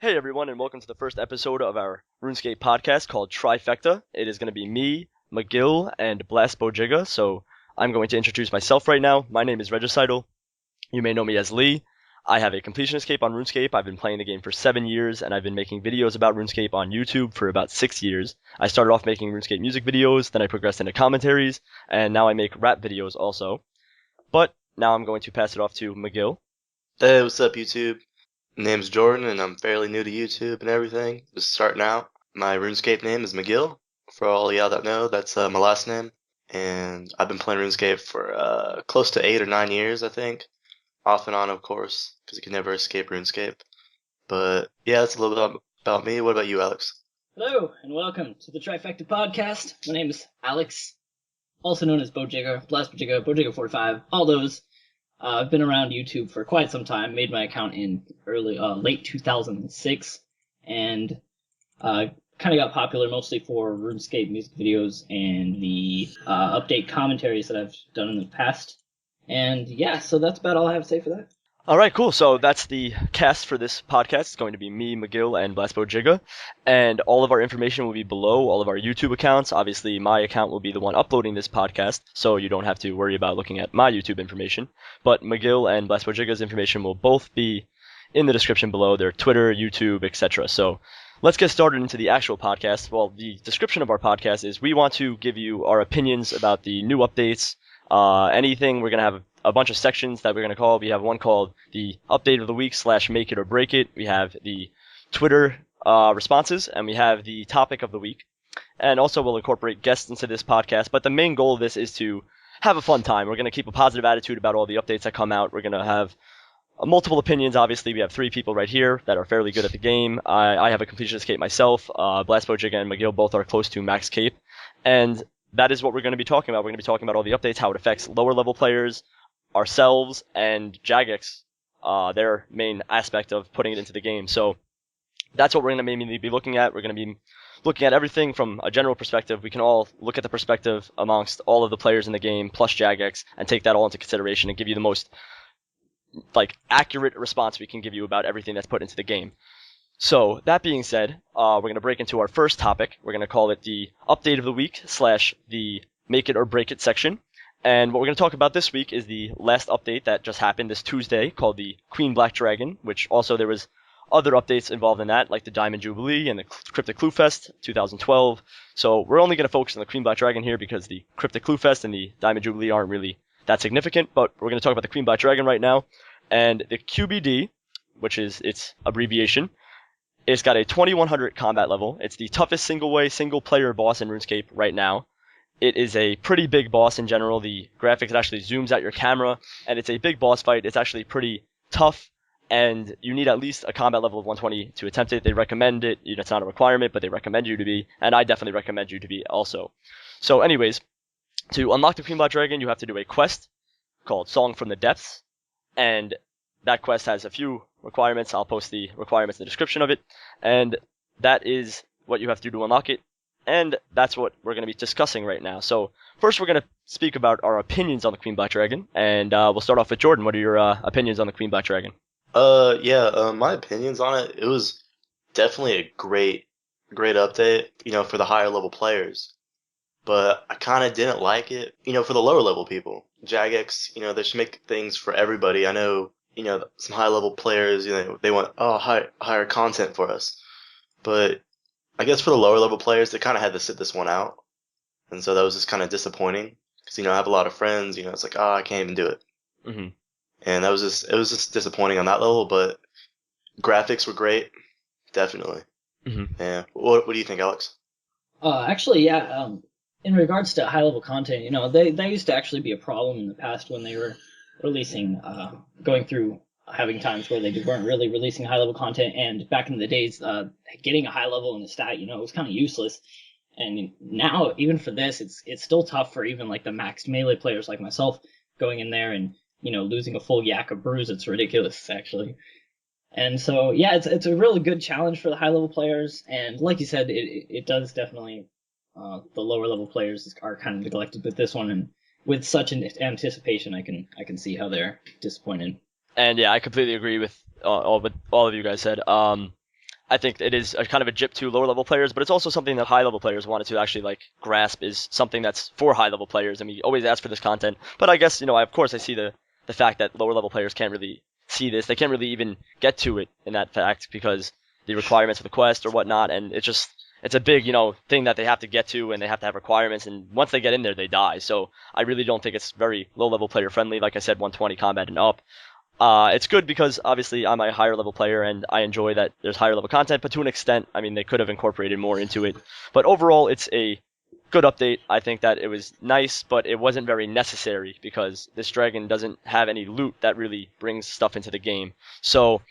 Hey everyone, and welcome to the first episode of our RuneScape podcast called Trifecta. It is going to be me, McGill, and Blast Bojiga. So I'm going to introduce myself right now. My name is Regicidal. You may know me as Lee. I have a completion escape on RuneScape. I've been playing the game for 7 years, and I've been making videos about RuneScape on YouTube for about 6 years. I started off making RuneScape music videos, then I progressed into commentaries, and now I make rap videos also. But now I'm going to pass it off to McGill. Hey, what's up, YouTube? Name's Jordan, and I'm fairly new to YouTube and everything. Just starting out. My RuneScape name is McGill. For all y'all that know, that's my last name. And I've been playing RuneScape for close to 8 or 9 years, I think. Off and on, of course, because you can never escape RuneScape. But yeah, that's a little bit about me. What about you, Alex? Hello, and welcome to the Trifecta podcast. My name is Alex, also known as Bojigga, Blast Bojigga, Bojigga45, all those. I've been around YouTube for quite some time, made my account in late 2006, and kind of got popular mostly for RuneScape music videos and the update commentaries that I've done in the past. And yeah, so that's about all I have to say for that. All right, cool. So that's the cast for this podcast. It's going to be me, McGill, and Blaspo Jigga. And all of our information will be below all of our YouTube accounts. Obviously, my account will be the one uploading this podcast, so you don't have to worry about looking at my YouTube information. But McGill and Blaspo Jigga's information will both be in the description below, their Twitter, YouTube, etc. So let's get started into the actual podcast. Well, the description of our podcast is we want to give you our opinions about the new updates, anything. We're going to have a bunch of sections that we're going to call. We have one called the update of the week / make it or break it. We have the Twitter responses, and we have the topic of the week. And also we'll incorporate guests into this podcast. But the main goal of this is to have a fun time. We're going to keep a positive attitude about all the updates that come out. We're going to have multiple opinions. Obviously, we have 3 people right here that are fairly good at the game. I have a completion escape myself. Blaspo, Jigga, and McGill both are close to max cape. And that is what we're going to be talking about. We're going to be talking about all the updates, how it affects lower level players, ourselves, and Jagex, their main aspect of putting it into the game. So that's what we're going to mainly be looking at. We're going to be looking at everything from a general perspective. We can all look at the perspective amongst all of the players in the game, plus Jagex, and take that all into consideration and give you the most accurate response we can give you about everything that's put into the game. So that being said, we're going to break into our first topic. We're going to call it the update of the week / the make it or break it section. And what we're going to talk about this week is the last update that just happened this Tuesday called the Queen Black Dragon, which also there was other updates involved in that, like the Diamond Jubilee and the Cryptic Clue Fest 2012. So we're only going to focus on the Queen Black Dragon here because the Cryptic Clue Fest and the Diamond Jubilee aren't really that significant, but we're going to talk about the Queen Black Dragon right now. And the QBD, which is its abbreviation, it's got a 2100 combat level. It's the toughest single player boss in RuneScape right now. It is a pretty big boss in general. The graphics actually zooms out your camera, and it's a big boss fight. It's actually pretty tough, and you need at least a combat level of 120 to attempt it. They recommend it. It's not a requirement, but they recommend you to be, and I definitely recommend you to be also. So anyways, to unlock the Queen Black Dragon, you have to do a quest called Song from the Depths, and that quest has a few requirements. I'll post the requirements in the description of it, and that is what you have to do to unlock it. And that's what we're going to be discussing right now. So first we're going to speak about our opinions on the Queen Black Dragon. And we'll start off with Jordan. What are your opinions on the Queen Black Dragon? My opinions on it, it was definitely a great update, for the higher level players. But I kind of didn't like it, for the lower level people. Jagex, they should make things for everybody. I know, some high level players, they want, higher content for us. But I guess for the lower level players, they kind of had to sit this one out. And so that was just kind of disappointing. Because, I have a lot of friends, it's like, I can't even do it. Mm-hmm. And it was just disappointing on that level, but graphics were great. Definitely. Mm-hmm. Yeah. What do you think, Alex? Actually, yeah. In regards to high level content, they used to actually be a problem in the past when they were releasing, going through having times where they weren't really releasing high level content, and back in the days, getting a high level in the stat, it was kind of useless. And now, even for this, it's still tough for even like the maxed melee players like myself going in there and losing a full yak of brews. It's ridiculous, actually. And so, yeah, it's a really good challenge for the high level players. And like you said, it does definitely, the lower level players are kind of neglected with this one. And with such an anticipation, I can see how they're disappointed. And yeah, I completely agree with all of you guys said. I think it is a kind of a jip to lower level players, but it's also something that high level players wanted to actually like grasp is something that's for high level players. And we always ask for this content, but I guess of course I see the fact that lower level players can't really see this. They can't really even get to it in that fact because the requirements of the quest or whatnot, and it's a big thing that they have to get to, and they have to have requirements, and once they get in there they die. So I really don't think it's very low level player friendly. Like I said, 120 combat and up. It's good because obviously I'm a higher level player and I enjoy that there's higher level content, but to an extent, I mean, they could have incorporated more into it. But overall, it's a good update. I think that it was nice, but it wasn't very necessary because this dragon doesn't have any loot that really brings stuff into the game. So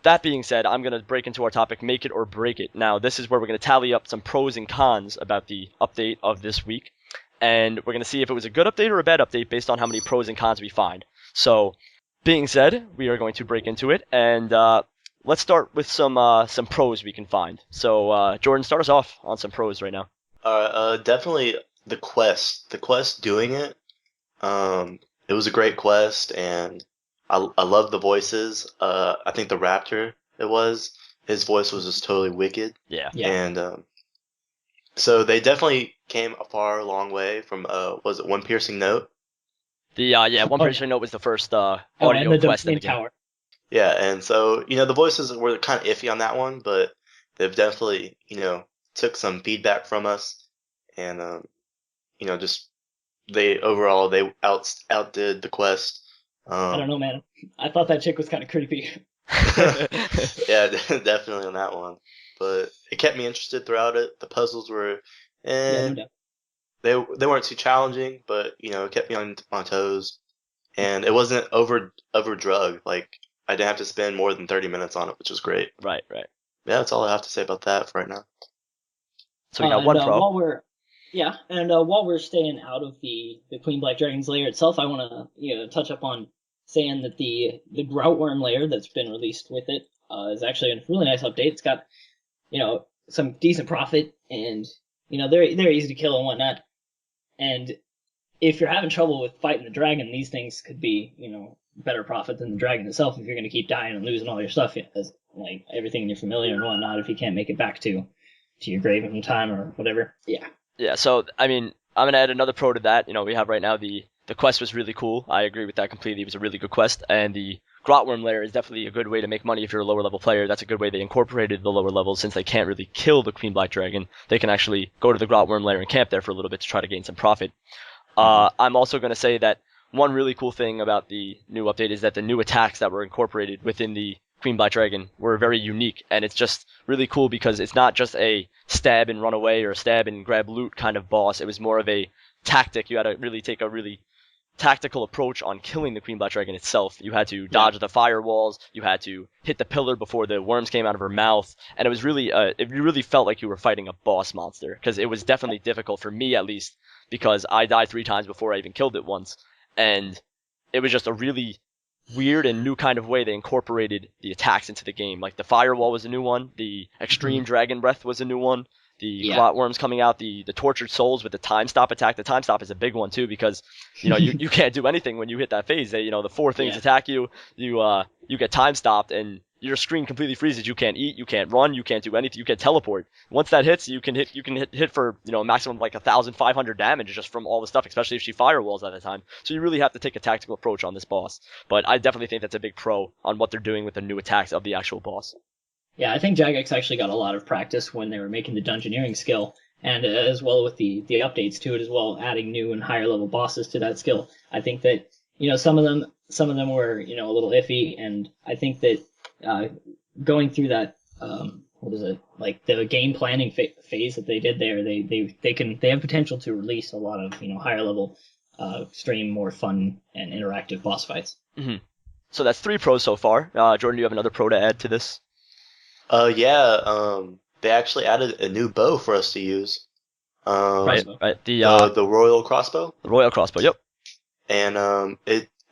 that being said, I'm going to break into our topic, make it or break it. Now, this is where we're going to tally up some pros and cons about the update of this week, and we're going to see if it was a good update or a bad update based on how many pros and cons we find. So being said, we are going to break into it, and let's start with some pros we can find. So, Jordan, start us off on some pros right now. Definitely the quest. The quest doing it. It was a great quest, and I love the voices. I think the Raptor his voice was just totally wicked. Yeah. And so they definitely came a long way from was it One Piercing Note? One Piercing Note was the first audio quest in the game. Tower. Yeah, and so the voices were kind of iffy on that one, but they've definitely took some feedback from us, and just they outdid the quest. I don't know, man. I thought that chick was kind of creepy. Yeah, definitely on that one, but it kept me interested throughout it. The puzzles were, Yeah, no doubt. they weren't too challenging, but it kept me on my toes, and it wasn't over drug. Like I didn't have to spend more than 30 minutes on it, which was great. Right. Yeah, that's all I have to say about that for right now. So we got one pro. While we're staying out of the Queen Black Dragon's lair itself, I want to touch up on saying that the Groutworm lair that's been released with it is actually a really nice update. It's got some decent profit, and they're easy to kill and whatnot. And if you're having trouble with fighting the dragon, these things could be better profit than the dragon itself if you're going to keep dying and losing all your stuff, like everything in your familiar and whatnot, if you can't make it back to your grave in time or whatever. Yeah, so I mean, I'm going to add another pro to that. We have right now the quest was really cool. I agree with that completely. It was a really good quest, and the Groutworm lair is definitely a good way to make money if you're a lower level player. That's a good way they incorporated the lower levels, since they can't really kill the Queen Black Dragon. They can actually go to the Groutworm lair and camp there for a little bit to try to gain some profit. I'm also going to say that one really cool thing about the new update is that the new attacks that were incorporated within the Queen Black Dragon were very unique, and it's just really cool because it's not just a stab and run away or stab and grab loot kind of boss. It was more of a tactic. You had to really take a really tactical approach on killing the Queen Black Dragon itself. You had to dodge the firewalls, you had to hit the pillar before the worms came out of her mouth, and it was really it really felt like you were fighting a boss monster, because it was definitely difficult for me, at least, because I died 3 times before I even killed it once, and it was just a really weird and new kind of way they incorporated the attacks into the game. Like the firewall was a new one, the extreme dragon breath was a new one, the Glotworms coming out, the tortured souls with the time stop attack. The time stop is a big one too, because you can't do anything when you hit that phase. They, the 4 things attack you, you get time stopped, and your screen completely freezes. You can't eat, you can't run, you can't do anything, you can teleport. Once that hits, you can hit for a maximum of like 1,500 damage just from all the stuff, especially if she firewalls at the time. So you really have to take a tactical approach on this boss. But I definitely think that's a big pro on what they're doing with the new attacks of the actual boss. Yeah, I think Jagex actually got a lot of practice when they were making the dungeoneering skill, and as well with the updates to it as well, adding new and higher level bosses to that skill. I think that some of them were a little iffy, and I think that going through that like the game planning phase that they did there, they have potential to release a lot of higher level stream more fun and interactive boss fights. Mm-hmm. So that's 3 pros so far. Jordan, do you have another pro to add to this? They actually added a new bow for us to use. Right. The Royal Crossbow. The Royal Crossbow. Yep. And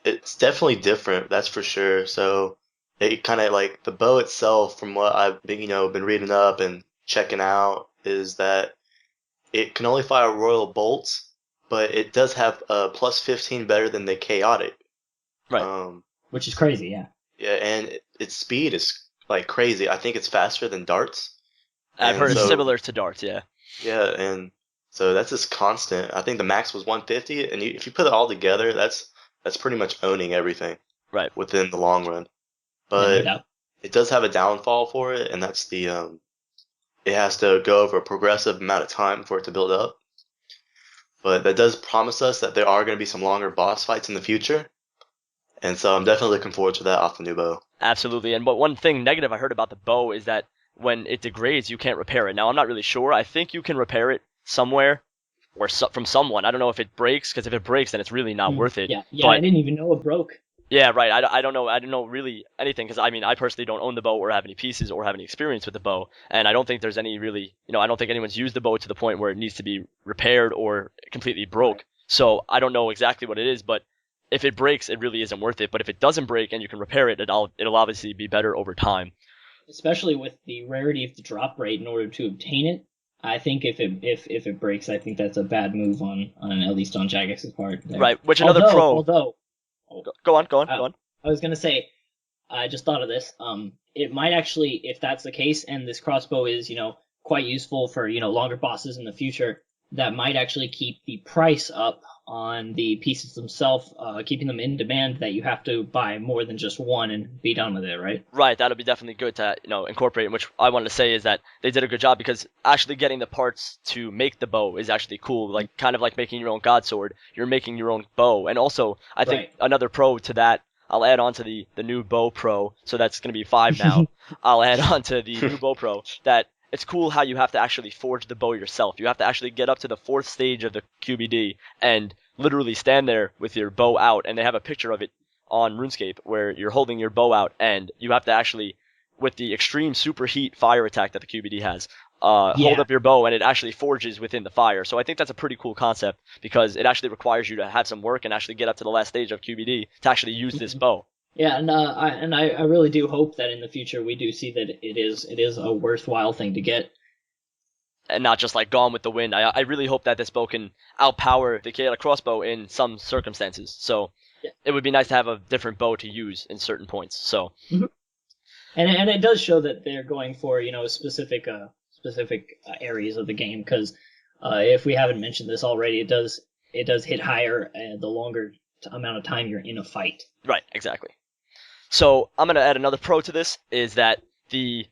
it's definitely different. That's for sure. So it kind of like the bow itself, from what I've been reading up and checking out, is that it can only fire royal bolts, but it does have a plus 15 better than the chaotic. Right. Which is crazy. Yeah. Yeah, and its speed is like crazy. I think it's faster than darts, I've and heard it's so similar to darts, yeah. yeah, and so that's just constant. I think the max was 150, and if you put it all together, that's pretty much owning everything Right. within the long run. Yeah, no But doubt. it does have a downfall for it, and that's it has to go over a progressive amount of time for it to build up. But that does promise us that there are going to be some longer boss fights in the future, and so I'm definitely looking forward to that off the new bow. Absolutely. And but one thing negative I heard about the bow is that when it degrades, you can't repair it. Now, I'm not really sure. I think you can repair it somewhere or from someone. I don't know if it breaks, because if it breaks, then it's really not worth it. Yeah, yeah, I But didn't even know it broke. yeah, right. I don't know. I don't know really anything, because I mean, I personally don't own the bow or have any pieces or have any experience with the bow, and I don't think there's any really, I don't think anyone's used the bow to the point where it needs to be repaired or completely broke. Right. So I don't know exactly what it is, but if it breaks, it really isn't worth it. But if it doesn't break and you can repair it, it'll obviously be better over time. Especially with the rarity of the drop rate in order to obtain it. I think if it breaks, I think that's a bad move on at least on Jagex's part there. Right. Which another pro. Although, Go on. Go on. I, Go on. I was gonna say, I just thought of this. It might actually, if that's the case, and this crossbow is, quite useful for, longer bosses in the future, that might actually keep the price up on the pieces themselves, keeping them in demand that you have to buy more than just one and be done with it, right? Right, that'll be definitely good to incorporate. Which I wanted to say is that they did a good job, because actually getting the parts to make the bow is actually cool. Like kind of like making your own god sword, you're making your own bow. And also, I think Right. another pro to that, I'll add on to the new bow pro, so that's gonna be 5 now. I'll add on to the new bow pro that it's cool how you have to actually forge the bow yourself. You have to actually get up to the 4th stage of the QBD and literally stand there with your bow out, and they have a picture of it on RuneScape where you're holding your bow out, and you have to actually, with the extreme superheat fire attack that the QBD has, hold Yeah. up your bow, and it actually forges within the fire. So I think that's a pretty cool concept, because it actually requires you to have some work and actually get up to the last stage of QBD to actually use this bow. Yeah, and I really do hope that in the future we do see that it is a worthwhile thing to get. And not just like Gone with the Wind. I really hope that this bow can outpower the chaotic crossbow in some circumstances. So Yeah. it would be nice to have a different bow to use in certain points. So And it does show that they're going for specific areas of the game, because if we haven't mentioned this already, it does hit higher the longer amount of time you're in a fight. right, exactly. So I'm gonna add another pro to this, is that the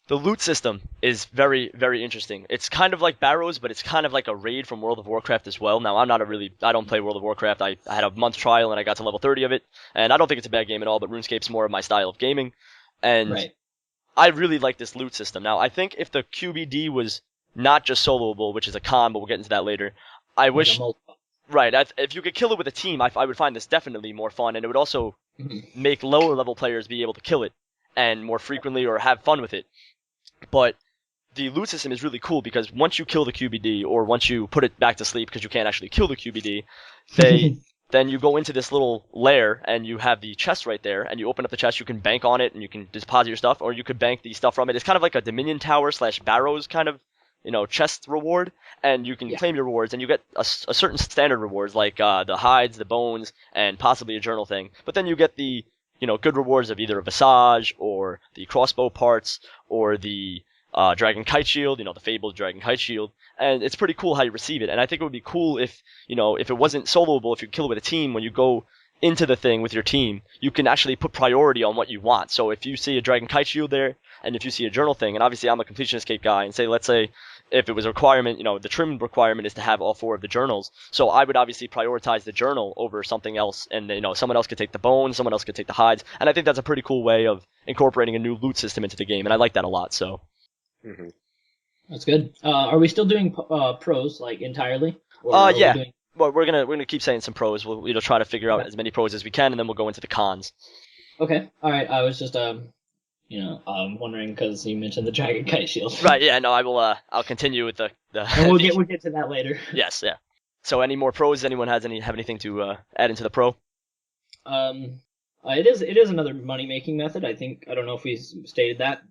loot system is very, very interesting. It's kind of like Barrows, but it's kind of like a raid from World of Warcraft as well. Now, I don't play World of Warcraft. I had a month trial and I got to level 30 of it, and I don't think it's a bad game at all, but RuneScape's more of my style of gaming, and Right. I really like this loot system. Now, I think if the QBD was not just soloable, which is a con, but we'll get into that later, I Like wish, a multi- right, if you could kill it with a team, I would find this definitely more fun, and it would also Mhm. make lower level players be able to kill it and more frequently or have fun with it. But the loot system is really cool, because once you kill the QBD, or once you put it back to sleep, because you can't actually kill the QBD, then you go into this little lair and you have the chest right there, and you open up the chest, you can bank on it and you can deposit your stuff, or you could bank the stuff from it. It's kind of like a Dominion Tower / Barrows kind of chest reward, and you can Yeah. claim your rewards, and you get a certain standard rewards like the hides, the bones, and possibly a journal thing. But then you get the good rewards of either a visage or the crossbow parts or the dragon kite shield, the fabled dragon kite shield, and it's pretty cool how you receive it. And I think it would be cool if it wasn't soloable, if you kill it with a team, when you go into the thing with your team, you can actually put priority on what you want. So if you see a dragon kite shield there, and if you see a journal thing, and obviously I'm a completion escape guy, and let's say if it was a requirement, the trim requirement is to have all 4 of the journals. So I would obviously prioritize the journal over something else, and someone else could take the bones, someone else could take the hides, and I think that's a pretty cool way of incorporating a new loot system into the game, and I like that a lot. So Hmm. That's good. Are we still doing pros like entirely? Or are we yeah. doing... Well, we're gonna keep saying some pros. We'll try to figure out as many pros as we can, and then we'll go into the cons. Okay. All right. I was just wondering because you mentioned the dragon kite shield. Right. Yeah. No. I will. I'll continue with the. And we'll get to that later. Yes. Yeah. So, any more pros? Anyone have anything to add into the pro? It is another money making method. I don't know if we stated that.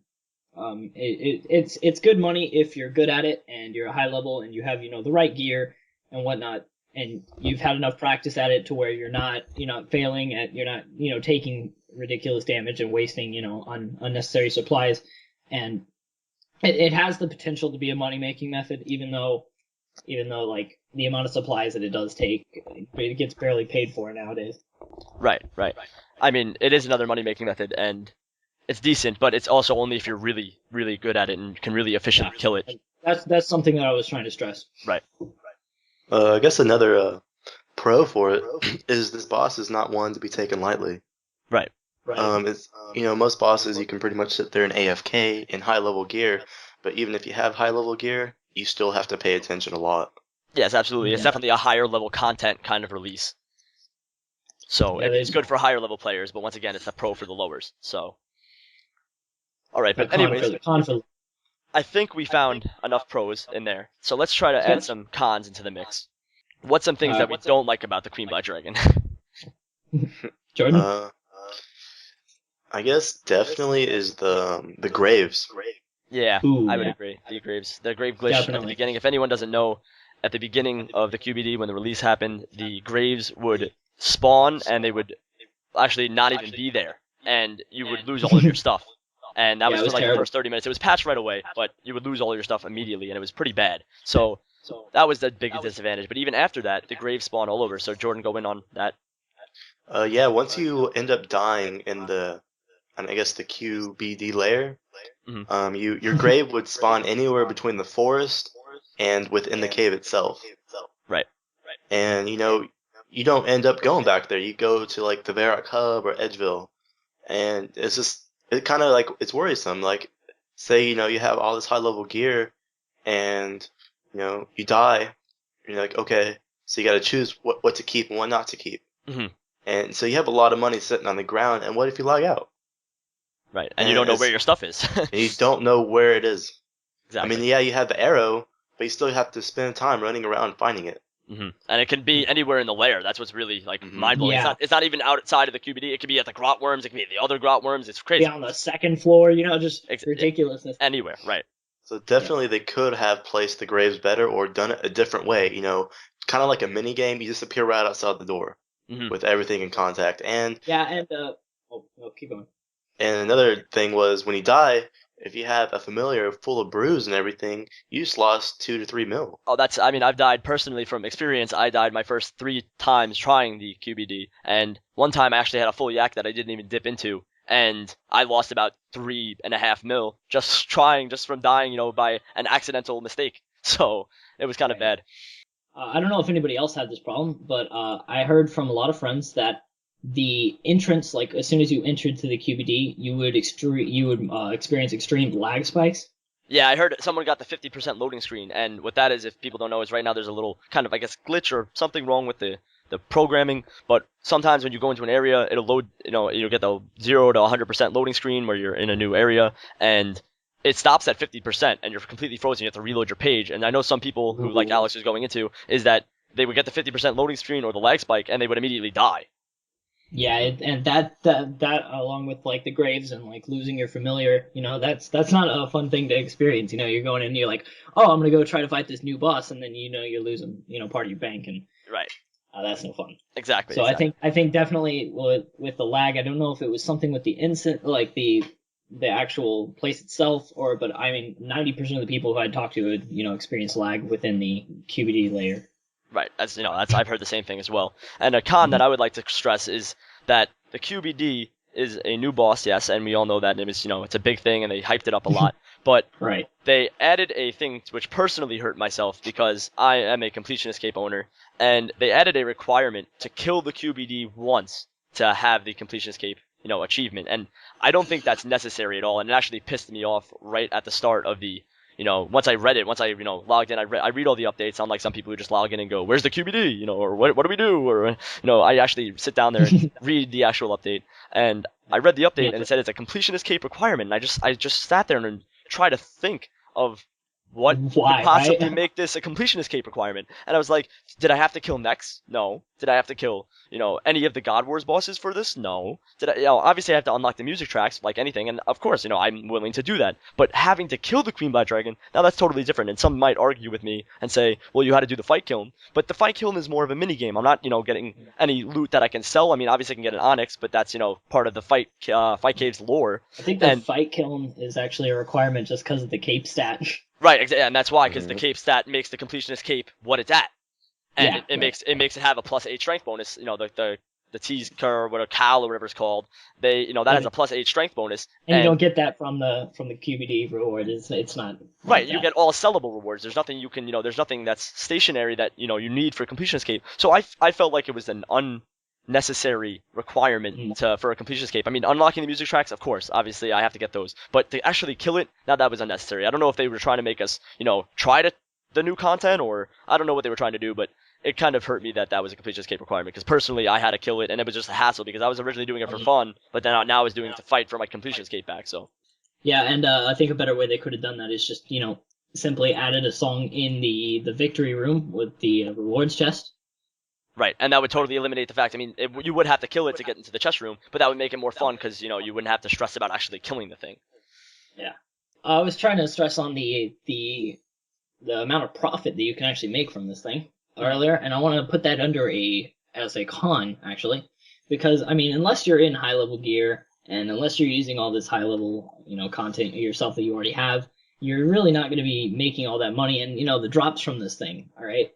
It's good money if you're good at it and you're a high level and you have the right gear and whatnot, and you've had enough practice at it to where you're not failing at, you're not taking ridiculous damage and wasting, unnecessary supplies. And it has the potential to be a money making method, even though like the amount of supplies that it does take, it gets barely paid for nowadays. Right. I mean, it is another money making method, and it's decent, but it's also only if you're really, really good at it and can really efficiently kill it. That's something that I was trying to stress. Right. I guess another pro for it is this boss is not one to be taken lightly. Right. It's most bosses you can pretty much sit there in AFK in high level gear, but even if you have high level gear, you still have to pay attention a lot. Yes, absolutely. It's definitely a higher level content kind of release. So it's good for higher level players, but once again, it's a pro for the lowers. So, all right. But anyways, I think we found enough pros in there. So let's try to add some cons into the mix. What's some things that we don't like about the Queen Black Dragon? Jordan? I guess definitely is the graves. Yeah, I would agree. The graves, the grave glitch at the beginning. If anyone doesn't know, at the beginning of the QBD when the release happened, the graves would spawn and they would actually not even be there, and you would lose all of your stuff. And that was for like the first 30 minutes. It was patched right away, but you would lose all your stuff immediately, and it was pretty bad. So that was the biggest disadvantage. But even after that, the graves spawn all over. So Jordan, go in on that. Yeah, once you end up dying in I guess the QBD layer, your grave would spawn anywhere between the forest and within the cave itself. Right. And you don't end up going back there. You go to like the Varrock Hub or Edgeville, and it kind of like it's worrisome. Like, say you have all this high level gear, and you die, and you're like, okay, so you got to choose what to keep and what not to keep. Mm-hmm. And so you have a lot of money sitting on the ground, and what if you log out? Right, and you don't know where your stuff is. And you don't know where it is. Exactly. I mean, yeah, you have the arrow, but you still have to spend time running around finding it. Mm-hmm. And it can be anywhere in the lair. That's what's really mind-blowing. Yeah. It's not even outside of the QBD. It could be at the grot worms. It could be at the other grot worms. It's crazy. Be on the second floor, just ridiculousness. Anywhere, right. So definitely they could have placed the graves better or done it a different way. Kind of like a mini game. You just appear right outside the door with everything in contact. And keep going. And another thing was when you die, if you have a familiar full of brews and everything, you just lost 2 to 3 mil. Oh, I've died personally from experience. I died my first 3 times trying the QBD, and one time I actually had a full yak that I didn't even dip into, and I lost about 3.5 mil just from dying, by an accidental mistake. So it was kind of bad. I don't know if anybody else had this problem, but I heard from a lot of friends that the entrance, like as soon as you entered to the QBD, you would experience extreme lag spikes. Yeah, I heard someone got the 50% loading screen, and what that is, if people don't know, is right now there's a little kind of, I guess, glitch or something wrong with the programming, but sometimes when you go into an area, it'll load, you'll get the 0 to 100% loading screen where you're in a new area, and it stops at 50%, and you're completely frozen. You have to reload your page, and I know some people who, like Alex was going into, is that they would get the 50% loading screen or the lag spike, and they would immediately die. Yeah, and that along with like the graves and like losing your familiar, that's not a fun thing to experience. You're going in and you're like, oh, I'm gonna go try to fight this new boss, and then you're losing part of your bank, and right. That's no fun. Exactly. So I think definitely with the lag, I don't know if it was something with the instant, like the actual place itself, but I mean 90% of the people who I talked to would experience lag within the QBD layer. Right, I've heard the same thing as well. And a con that I would like to stress is that the QBD is a new boss, yes, and we all know that. It was, it's a big thing, and they hyped it up a lot. But right. They added a thing which personally hurt myself because I am a Completion Escape owner, and they added a requirement to kill the QBD once to have the Completion Escape, achievement. And I don't think that's necessary at all, and it actually pissed me off right at the start of the once I read it, once I, logged in, I read all the updates, unlike some people who just log in and go, where's the QBD, or what do we do, or, I actually sit down there and read the actual update, and I read the update, and it said it's a Completion Escape requirement, and I just sat there and tried to think of what Why, could possibly right? make this a completionist cape requirement? And I was like, did I have to kill Nex? No. Did I have to kill, any of the God Wars bosses for this? No. Did I, obviously I have to unlock the music tracks like anything, and of course, I'm willing to do that. But having to kill the Queen Black Dragon, now that's totally different. And some might argue with me and say, well, you had to do the fight kiln. But the fight kiln is more of a mini game. I'm not, getting any loot that I can sell. I mean, obviously I can get an Onyx, but that's, part of the fight cave's lore. I think the And fight kiln is actually a requirement just because of the cape stat. right, and that's why, because the cape stat makes the completionist cape what it's at, and Yeah, it right. makes it have a +8 strength bonus. The T's or whatever Cal or whatever it's called, that has a +8 strength bonus, And you don't get that from the QBD reward. It's not right. like You that. get all sellable rewards. There's nothing you can, there's nothing that's stationary that you need for completionist cape. So I felt like it was an unnecessary requirement for a completionist cape. I mean, unlocking the music tracks, of course, obviously I have to get those, but to actually kill it, now that was unnecessary. I don't know if they were trying to make us, try the new content, or I don't know what they were trying to do, but it kind of hurt me that was a completionist cape requirement, because personally I had to kill it, and it was just a hassle because I was originally doing it for fun, but then now I was doing it to fight for my completionist cape back. So Yeah, and I think a better way they could have done that is just simply added a song in the victory room with the rewards chest. right, and that would totally eliminate the fact. I mean, you would have to kill it to get into the chest room, but that would make it more fun because you wouldn't have to stress about actually killing the thing. Yeah, I was trying to stress on the amount of profit that you can actually make from this thing earlier, and I want to put that under as a con actually, because I mean, unless you're in high level gear and unless you're using all this high level content yourself that you already have, you're really not going to be making all that money. And the drops from this thing, all right,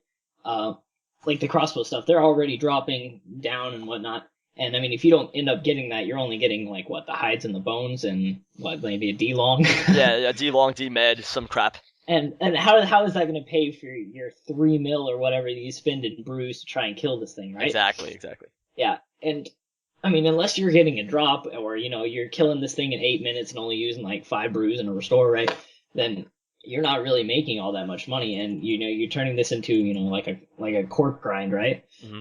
like the crossbow stuff, they're already dropping down and whatnot. And I mean, if you don't end up getting that, you're only getting like the hides and the bones and maybe a D long. Yeah, D long, D med, some crap. And how is that going to pay for your 3 mil or whatever you spend in brews to try and kill this thing, right? Exactly. Yeah, and I mean, unless you're getting a drop or you're killing this thing in 8 minutes and only using like 5 brews and a restore, right? Then you're not really making all that much money, and you're turning this into like a cork grind, right? Mm-hmm.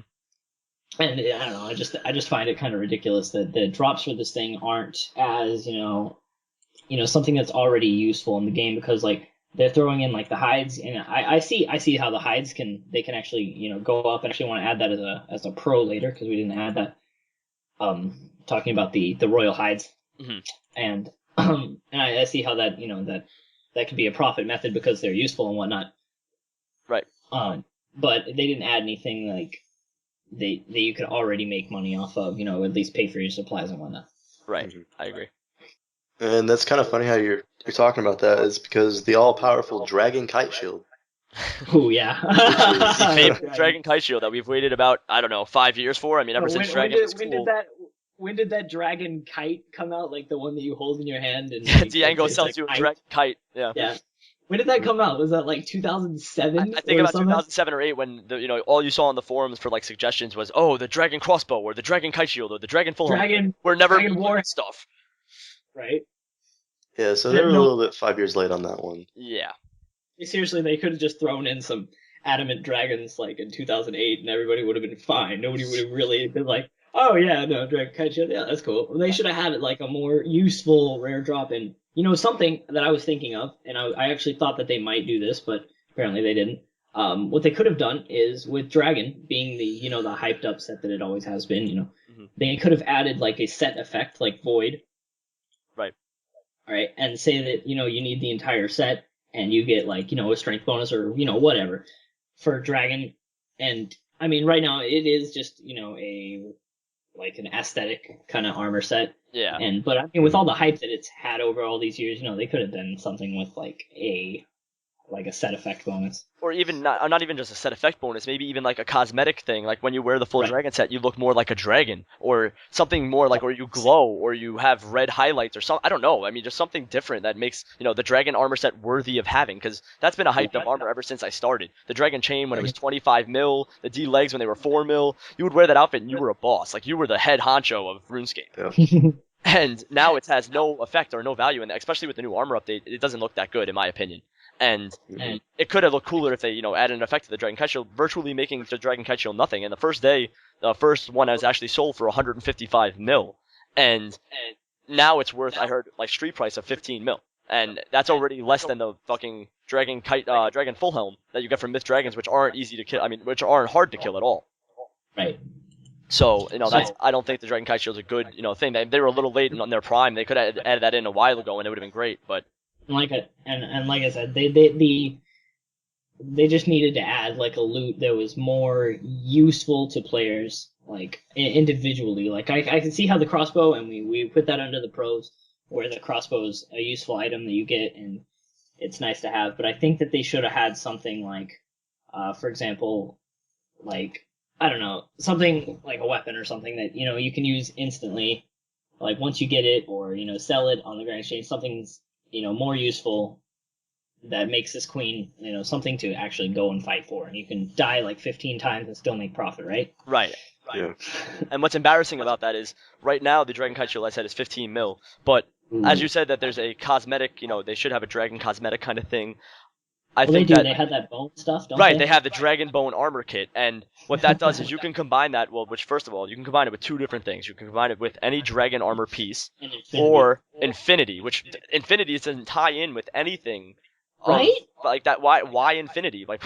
And I don't know, I just find it kind of ridiculous that the drops for this thing aren't as something that's already useful in the game, because like they're throwing in like the hides, and I see how the hides can actually go up, and actually want to add that as a pro later, because we didn't add that. Talking about the royal hides, and and I see how that that could be a profit method because they're useful and whatnot. Right. But they didn't add anything like that you could already make money off of, at least pay for your supplies and whatnot. Right. I agree. And that's kind of funny how you're talking about that, is because the all-powerful Dragon Kite Shield. Oh yeah. The famed Dragon Kite Shield that we've waited about, I don't know, 5 years for. I mean, ever since Dragon was cool. When did that dragon kite come out? Like the one that you hold in your hand and Diango sells you a Dragon Kite. Yeah. Yeah. When did that come out? Was that like 2007? I think about 2007 or 8, when all you saw on the forums for like suggestions was, oh, the Dragon Crossbow or the Dragon Kite Shield or the Dragon Full Dragon. We're never Dragon War stuff. Right. Yeah, so they were a little bit 5 years late on that one. Yeah. Seriously, they could have just thrown in some adamant dragons like in 2008, and everybody would have been fine. Nobody would have really been like, oh yeah, no, Dragon Kite Shield, yeah, that's cool. They should have had it like a more useful rare drop. And something that I was thinking of, and I actually thought that they might do this, but apparently they didn't. What they could have done is, with Dragon being the the hyped up set that it always has been, they could have added like a set effect like Void. Right. All right, and say that you need the entire set, and you get like a strength bonus or whatever for Dragon. And I mean, right now it is just like an aesthetic kind of armor set. Yeah. But I mean, with all the hype that it's had over all these years, they could have done something with like a set effect bonus. Or even not even just a set effect bonus, maybe even like a cosmetic thing, like when you wear the full dragon set, you look more like a dragon, or something more like, or you glow, or you have red highlights, or something. I don't know. I mean, just something different that makes the dragon armor set worthy of having, because that's been a hyped up armor ever since I started. The dragon chain when it was 25 mil, the D legs when they were 4 mil, you would wear that outfit and you were a boss, like you were the head honcho of RuneScape. Yeah. And now it has no effect or no value, and especially with the new armor update, it doesn't look that good in my opinion. And it could have looked cooler if they, added an effect to the Dragon Kite Shield, virtually making the Dragon Kite Shield nothing. And the first day, the first one was actually sold for 155 mil. And now it's worth, I heard, like street price of 15 mil. and that's already less than the fucking dragon full helm that you get from myth dragons, which aren't easy to kill. I mean, which aren't hard to kill at all. Right. So I don't think the dragon kite shield's a good thing. They were a little late on their prime. They could have added that in a while ago, and it would have been great. But like I said, they just needed to add like a loot that was more useful to players, like individually. Like I can see how the crossbow, and we put that under the pros, where the crossbow is a useful item that you get and it's nice to have. But I think that they should have had something like, for example, like, I don't know, something like a weapon or something that you can use instantly, like once you get it, or sell it on the Grand Exchange. Something's more useful that makes this queen something to actually go and fight for, and you can die like 15 times and still make profit, right? Right. Yeah. And what's embarrassing about that is right now the dragon kite shield I said is 15 mil, but as you said that there's a cosmetic, they should have a dragon cosmetic kind of thing. I think they had that bone stuff, don't right, they have the dragon bone armor kit, and what that does is you can combine that, which first of all, you can combine it with two different things. You can combine it with any dragon armor piece, or infinity, which infinity doesn't tie in with anything. Right? Like that, why infinity? Like,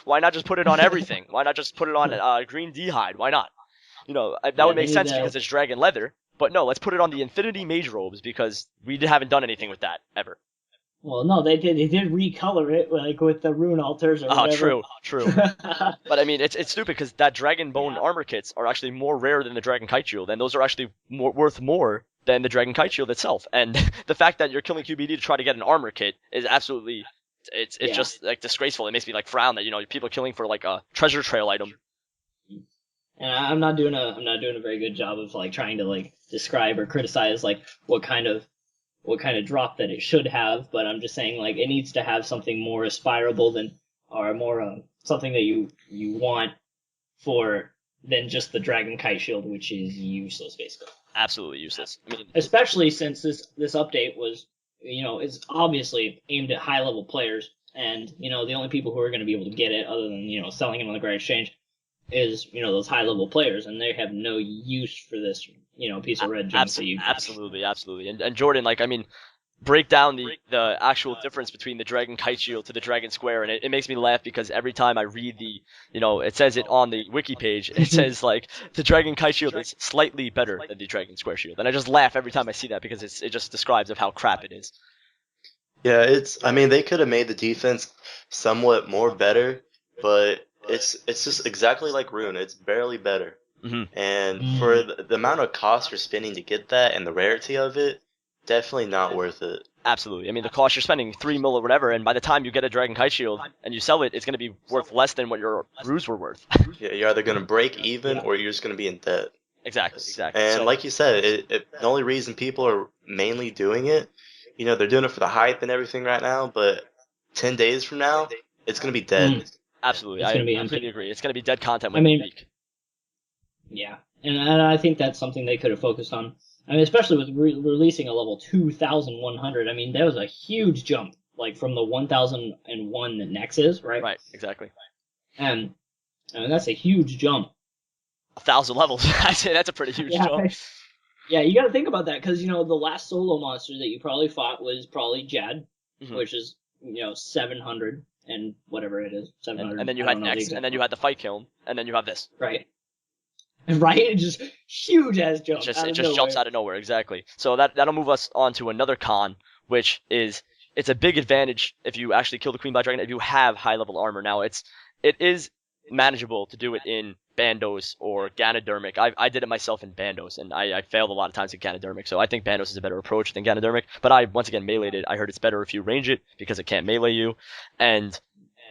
why not just put it on everything? Why not just put it on green d'hide? Why not? That would make sense because it's dragon leather, but no, let's put it on the infinity mage robes because we haven't done anything with that ever. Well, no, they did recolor it, like with the rune altars or whatever. True. But I mean, it's stupid because that dragon bone armor kits are actually more rare than the dragon kite shield, and those are actually worth more than the dragon kite shield itself. And the fact that you're killing QBD to try to get an armor kit is absolutely, it's just like disgraceful. It makes me like frown that people are killing for like a treasure trail item. And I'm not doing a very good job of like trying to like describe or criticize like what kind of drop that it should have, but I'm just saying like it needs to have something more aspirable than, or more something that you want for than just the dragon kite shield, which is useless basically. Absolutely useless. I mean, especially since this update was is obviously aimed at high level players, and the only people who are going to be able to get it, other than selling it on the Grand Exchange, is those high level players, and they have no use for this piece of red junk that you got. Absolutely. And Jordan, like, I mean, break down the actual difference between the dragon kite shield to the dragon square, and it makes me laugh because every time I read it says it on the wiki page, it says like the dragon kite shield is slightly better than the dragon square shield, and I just laugh every time I see that because it just describes of how crap it is. Yeah, I mean, they could have made the defense somewhat more better, but it's just exactly like Rune. It's barely better. Mm-hmm. And for the amount of cost you're spending to get that and the rarity of it, definitely not worth it. Absolutely. I mean, the cost you're spending, 3 mil or whatever, and by the time you get a dragon kite shield and you sell it, it's going to be worth less than what your brews were worth. Yeah, you're either going to break even or you're just going to be in debt. Exactly. And so, like you said, the only reason people are mainly doing it, they're doing it for the hype and everything right now, but 10 days from now, it's going to be dead. Absolutely. I completely agree. It's going to be dead content within a week. Yeah, and I think that's something they could have focused on. I mean, especially with releasing a level 2,100. I mean, that was a huge jump, like from the 1,001 that Nex is, right? Right, exactly. And that's a huge jump. 1,000 levels. I say that's a pretty huge jump. Yeah, you got to think about that because the last solo monster that you probably fought was probably Jad, which is 700 and whatever it is, 700. And then you had Nex, and then you had the fight kiln, and then you have this. Right. Right, it just huge ass jump. It just jumps out of nowhere, exactly. So that'll move us on to another con, which is it's a big advantage if you actually kill the Queen Black Dragon if you have high level armor. Now it is manageable to do it in Bandos or Ganodermic. I did it myself in Bandos, and I failed a lot of times in Ganodermic, so I think Bandos is a better approach than Ganodermic. But I once again meleeed it. I heard it's better if you range it because it can't melee you, and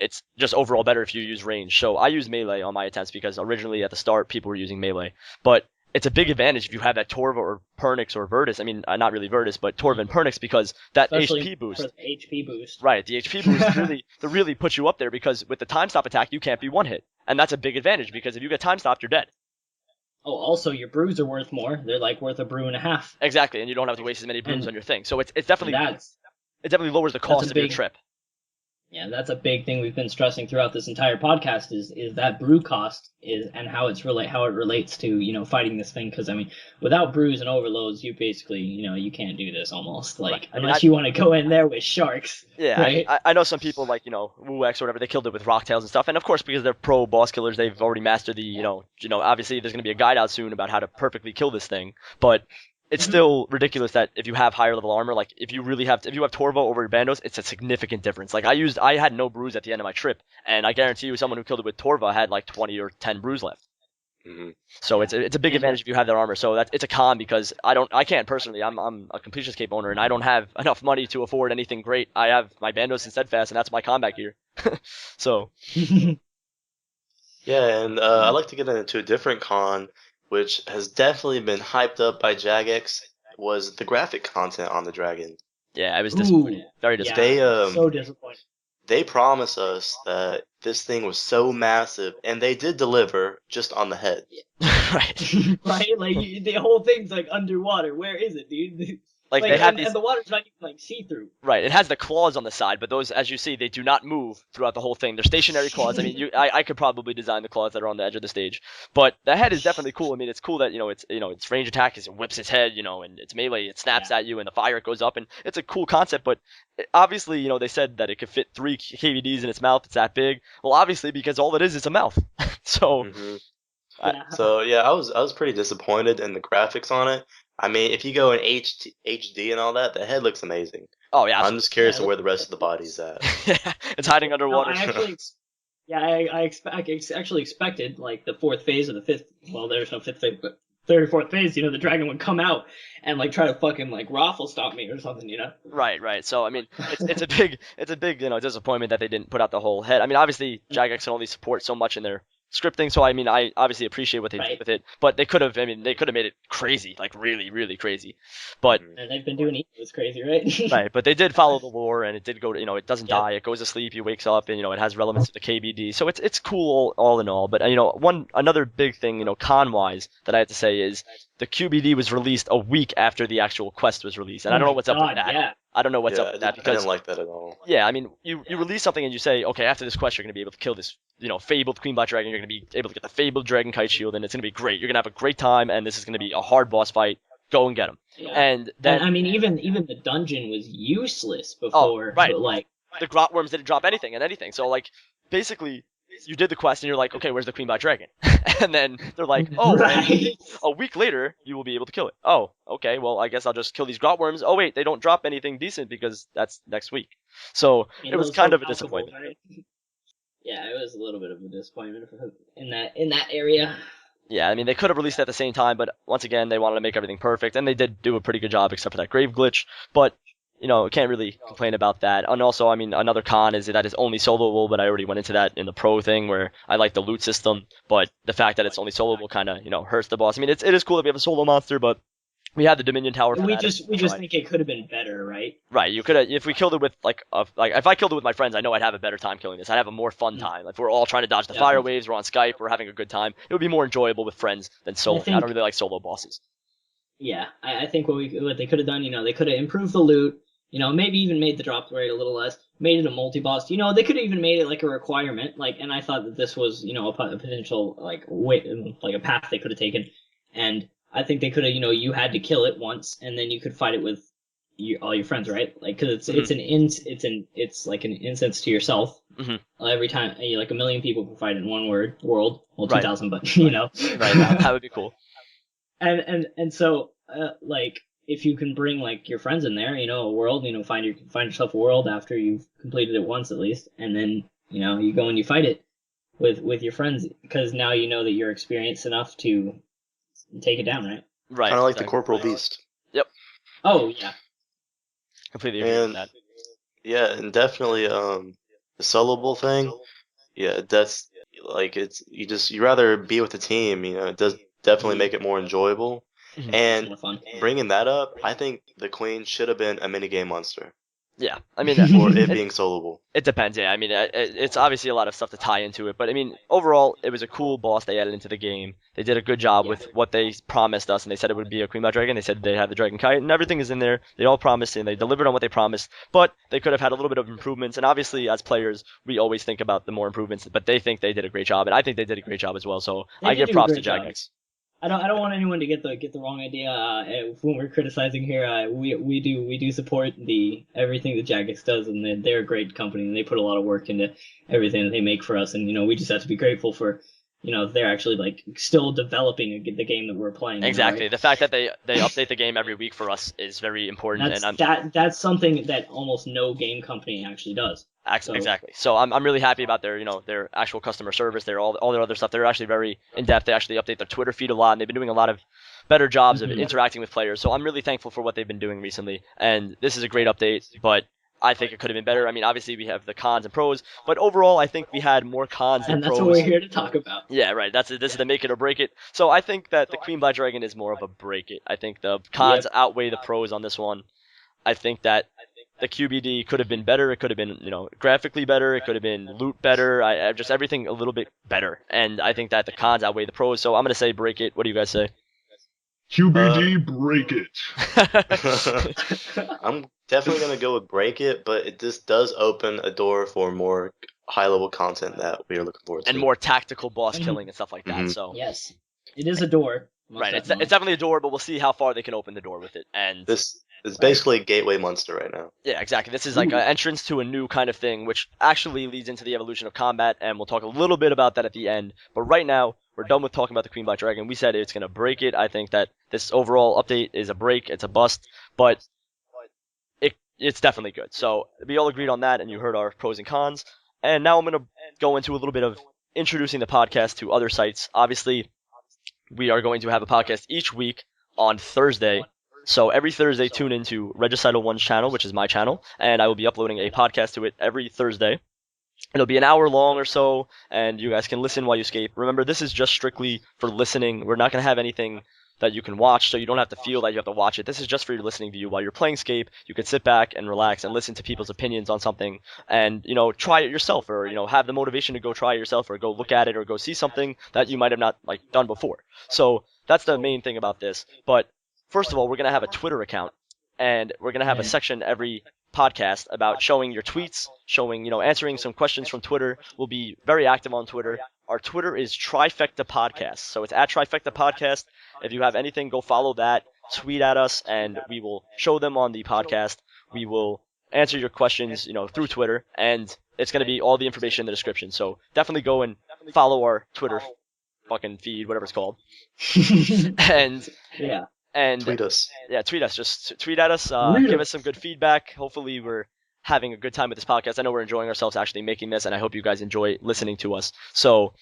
it's just overall better if you use range. So I use melee on my attempts because originally at the start people were using melee. But it's a big advantage if you have that Torva or Pernix or Virtus. I mean, not really Virtus, but Torva and Pernix because that especially HP boost. For the HP boost. Right, the HP boost really puts you up there because with the time stop attack you can't be one hit. And that's a big advantage because if you get time stopped, you're dead. Oh, also your brews are worth more. They're like worth a brew and a half. Exactly, and you don't have to waste as many brews on your thing. So it's definitely it definitely lowers the cost of your trip. Yeah, that's a big thing we've been stressing throughout this entire podcast is that brew cost is and how how it relates to fighting this thing, because I mean without brews and overloads you basically you can't do this almost like Right. I mean, unless you want to go in there with sharks. Yeah, Right? I know some people like WooX or whatever. They killed it with rocktails and stuff, and of course because they're pro boss killers, they've already mastered the obviously there's going to be a guide out soon about how to perfectly kill this thing. But it's still ridiculous that if you have higher level armor, like if you have Torvo over your Bandos, it's a significant difference. Like I had no brews at the end of my trip, and I guarantee you someone who killed it with Torva had like 20 or 10 brews left. Hmm. So it's a big advantage if you have that armor. So it's a con because I can't personally. I'm a completion escape owner and I don't have enough money to afford anything great. I have my Bandos and Steadfast and that's my combat gear. So Yeah, and I'd like to get into a different con, which has definitely been hyped up by Jagex, was the graphic content on the Dragon. yeah, I was disappointed. Very Yeah, disappointed. so disappointing. They promised us that this thing was so massive, and they did deliver just on the head. Right. Right? Like the whole thing's like underwater. Where is it, dude? Like they have and the water's not even like see through. Right, it has the claws on the side, but those, as you see, they do not move throughout the whole thing. They're stationary claws. I mean, I could probably design the claws that are on the edge of the stage, but the head is definitely cool. I mean, it's cool that its range attack is it whips its head, and it's melee, it snaps at you, and the fire goes up, and it's a cool concept. But obviously, they said that it could fit 3 KVDs in its mouth. It's that big. Well, obviously, because all it is a mouth. So. Hmm. Yeah. So yeah, I was pretty disappointed in the graphics on it. I mean, if you go in HD and all that, the head looks amazing. Oh yeah. I'm just curious Yeah, of where the rest of the body's at. It's hiding No, underwater. I actually, yeah, I actually expected like the fourth phase or the fifth. Well, there's no fifth phase, but third or fourth phase. The dragon would come out and like try to fucking like raffle stop me or something. Right. So I mean, it's a big disappointment that they didn't put out the whole head. I mean, obviously Jagex can only support so much in their scripting, so I mean, I obviously appreciate what they did with it, but they could have made it crazy, like really, really crazy. But And they've been doing it. It's crazy, right? right, but they did follow the lore, and it did go to it doesn't Yeah. die, it goes to sleep, he wakes up, and it has relevance to the KBD, so it's cool all in all. But another big thing con wise that I have to say is the QBD was released a week after the actual quest was released, and I don't know what's up with that. Yeah. I don't know what's Yeah, up with that I because didn't like that at all. yeah, I mean, you release something and you say, okay, after this quest, you're going to be able to kill this, fabled Queenbot Dragon. You're going to be able to get the fabled Dragon Kite Shield, and it's going to be great. You're going to have a great time, and this is going to be a hard boss fight. Go and get him. Yeah. And then, I mean, even the dungeon was useless before. right. But, like the Grot Worms didn't drop anything and anything. So, like, basically, you did the quest, and you're like, okay, where's the Queenbot Dragon? And then they're like, oh, right. a week later, you will be able to kill it. Oh, okay, well, I guess I'll just kill these Grot Worms. Oh, wait, they don't drop anything decent because that's next week. So, it was kind of a disappointment. Right? Yeah, it was a little bit of a disappointment in that area. Yeah, I mean, they could have released it at the same time, but once again, they wanted to make everything perfect, and they did do a pretty good job except for that grave glitch. But, can't really complain about that. And also, I mean, another con is that it's only soloable, but I already went into that in the pro thing where I like the loot system, but the fact that it's only soloable kind of, hurts the boss. I mean, it is cool that we have a solo monster, but we had the Dominion Tower for We that. just think it could have been better, right? Right, you could have, if we killed it with, like if I killed it with my friends, I know I'd have a better time killing this. I'd have a more fun time. If we're all trying to dodge the fire waves, we're on Skype, we're having a good time, it would be more enjoyable with friends than solo. I don't really like solo bosses. Yeah, I think what they could have done, they could have improved the loot, maybe even made the drop rate a little less, made it a multi-boss. They could have even made it like a requirement, and I thought that this was, a potential, like a path they could have taken, and I think they could have, you had to kill it once, and then you could fight it with all your friends, right? Like, because it's like an incense to yourself. Mm-hmm. Every time, like a million people can fight in one world. Well, Right. 2,000, but Right, that would be cool. And so, like, if you can bring like your friends in there, a world, find yourself a world after you've completed it once at least, and then you go and you fight it with your friends, because now you know that you're experienced enough to take it down, right? Right. Kind of like exactly. the Corporal Beast. Oh yeah. Completely agree with that. Yeah, and definitely the soloable thing. Yeah, that's like you rather be with the team. It does definitely make it more enjoyable. Mhm. And More fun. bringing that up, I think the Queen should have been a minigame monster. Yeah, I mean, or it being soloable. it depends. Yeah, I mean, it's obviously a lot of stuff to tie into it, but I mean, overall, it was a cool boss they added into the game. They did a good job with what they promised us, and they said it would be a Queen Blood Dragon. They said they had the Dragon Kite, and everything is in there. They all promised, and they delivered on what they promised. But they could have had a little bit of improvements, and obviously, as players, we always think about the more improvements. But they think they did a great job, and I think they did a great job as well. So I give props to Jagex. I don't want anyone to get the wrong idea when we're criticizing here. We do support everything that Jagex does, and they're a great company, and they put a lot of work into everything that they make for us, and we just have to be grateful for they're actually like still developing the game that we're playing. Exactly. Right? The fact that they update the game every week for us is very important, that's something that almost no game company actually does. Exactly. So I'm really happy about their actual customer service, all their other stuff. They're actually very in depth. They actually update their Twitter feed a lot, and they've been doing a lot of better jobs of interacting with players. So I'm really thankful for what they've been doing recently. And this is a great update, but I think it could have been better. I mean, obviously we have the cons and pros, but overall I think we had more cons than pros. And that's what we're here to talk about. Yeah, right. This is the make it or break it. So I think that the Queen Black Dragon is more of a break it. I think the cons outweigh the pros on this one. I think that the QBD could have been better. It could have been, graphically better. It could have been loot better. Just everything a little bit better. And I think that the cons outweigh the pros. So I'm going to say break it. What do you guys say? QBD, break it. I'm definitely going to go with break it, but this does open a door for more high-level content that we are looking forward to. And more tactical boss killing and stuff like that. So yes, it is a door. Right, it's definitely a door, but we'll see how far they can open the door with it. And this is basically a gateway monster right now. Yeah, exactly. This is like an entrance to a new kind of thing, which actually leads into the evolution of combat, and we'll talk a little bit about that at the end. But right now, we're done with talking about the Queen Black Dragon. We said it's going to break it. I think that this overall update is a break. It's a bust, but it's definitely good. So we all agreed on that, and you heard our pros and cons. And now I'm going to go into a little bit of introducing the podcast to other sites. Obviously, we are going to have a podcast each week on Thursday. So every Thursday, tune into Regicidal 1's channel, which is my channel, and I will be uploading a podcast to it every Thursday. It'll be an hour long or so, and you guys can listen while you escape. Remember, this is just strictly for listening. We're not going to have anything that you can watch, so you don't have to feel that you have to watch it. This is just for your listening view. While you're playing Scape, you can sit back and relax and listen to people's opinions on something and, try it yourself or, have the motivation to go try it yourself or go look at it or go see something that you might have not, done before. So that's the main thing about this. But first of all, we're going to have a Twitter account, and we're going to have a section every podcast about showing your tweets, answering some questions from Twitter. We'll be very active on Twitter. Our Twitter is Trifecta Podcast. So it's at Trifecta Podcast. If you have anything, go follow that, tweet at us, and we will show them on the podcast. We will answer your questions, through Twitter, and it's going to be all the information in the description. So definitely go and follow our Twitter fucking feed, whatever it's called. And tweet us. Yeah, tweet us. Just tweet at us. Give us some good feedback. Hopefully we're having a good time with this podcast. I know we're enjoying ourselves actually making this, and I hope you guys enjoy listening to us. So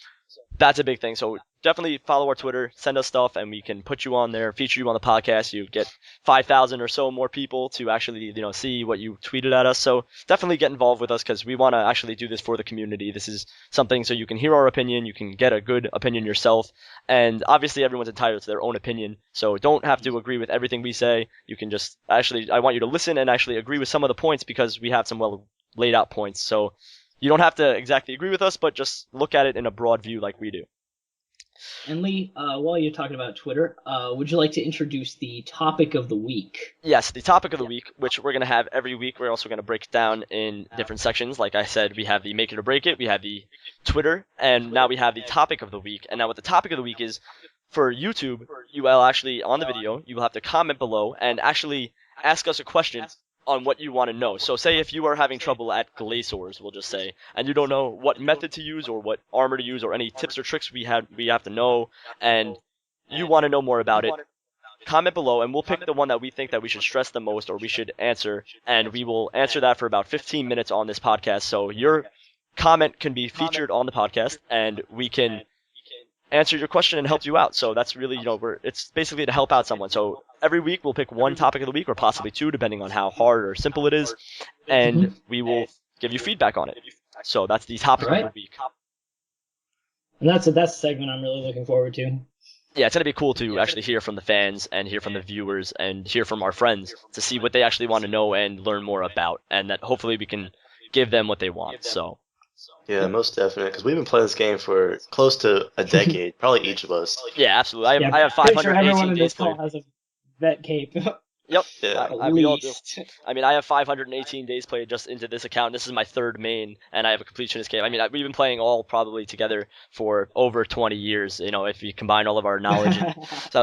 that's a big thing. So definitely follow our Twitter, send us stuff, and we can put you on there, feature you on the podcast. You get 5,000 or so more people to actually, see what you tweeted at us. So definitely get involved with us because we want to actually do this for the community. This is something so you can hear our opinion, you can get a good opinion yourself, and obviously everyone's entitled to their own opinion. So don't have to agree with everything we say. You can just I want you to listen and actually agree with some of the points because we have some well laid out points. So you don't have to exactly agree with us, but just look at it in a broad view like we do. And Lee, while you're talking about Twitter, would you like to introduce the topic of the week? Yes, the topic of the week, which we're going to have every week. We're also going to break it down in different sections. Like I said, we have the Make It or Break It, we have the Twitter, and now we have the topic of the week. And now what the topic of the week is, for YouTube, you will actually, on the video, you will have to comment below and actually ask us a question on what you want to know. So say if you are having trouble at Glaciers, we'll just say, and you don't know what method to use or what armor to use or any tips or tricks we have to know, and you want to know more about it, comment below and we'll pick the one that we think that we should stress the most or we should answer, and we will answer that for about 15 minutes on this podcast. So your comment can be featured on the podcast and we can answer your question and help you out. So that's really, it's basically to help out someone. So every week we'll pick one topic of the week or possibly two, depending on how hard or simple it is, and we will give you feedback on it. So that's the topic of the week. And that's a segment I'm really looking forward to. yeah, it's gonna be cool to actually hear from the fans and hear from the viewers and hear from our friends to see what they actually want to know and learn more about, and that hopefully we can give them what they want. So Yeah, most definitely. Because we've been playing this game for close to a decade, probably each of us. yeah, absolutely. Yeah, I have pretty sure 518 everyone in days this call played. has a vet cape. Yep. Yeah. At We all do. least. I mean, I have 518 days played just into this account. This is my third main, and I have a completionist escape. I mean, we've been playing all probably together for over 20 years. You know, if you combine all of our knowledge.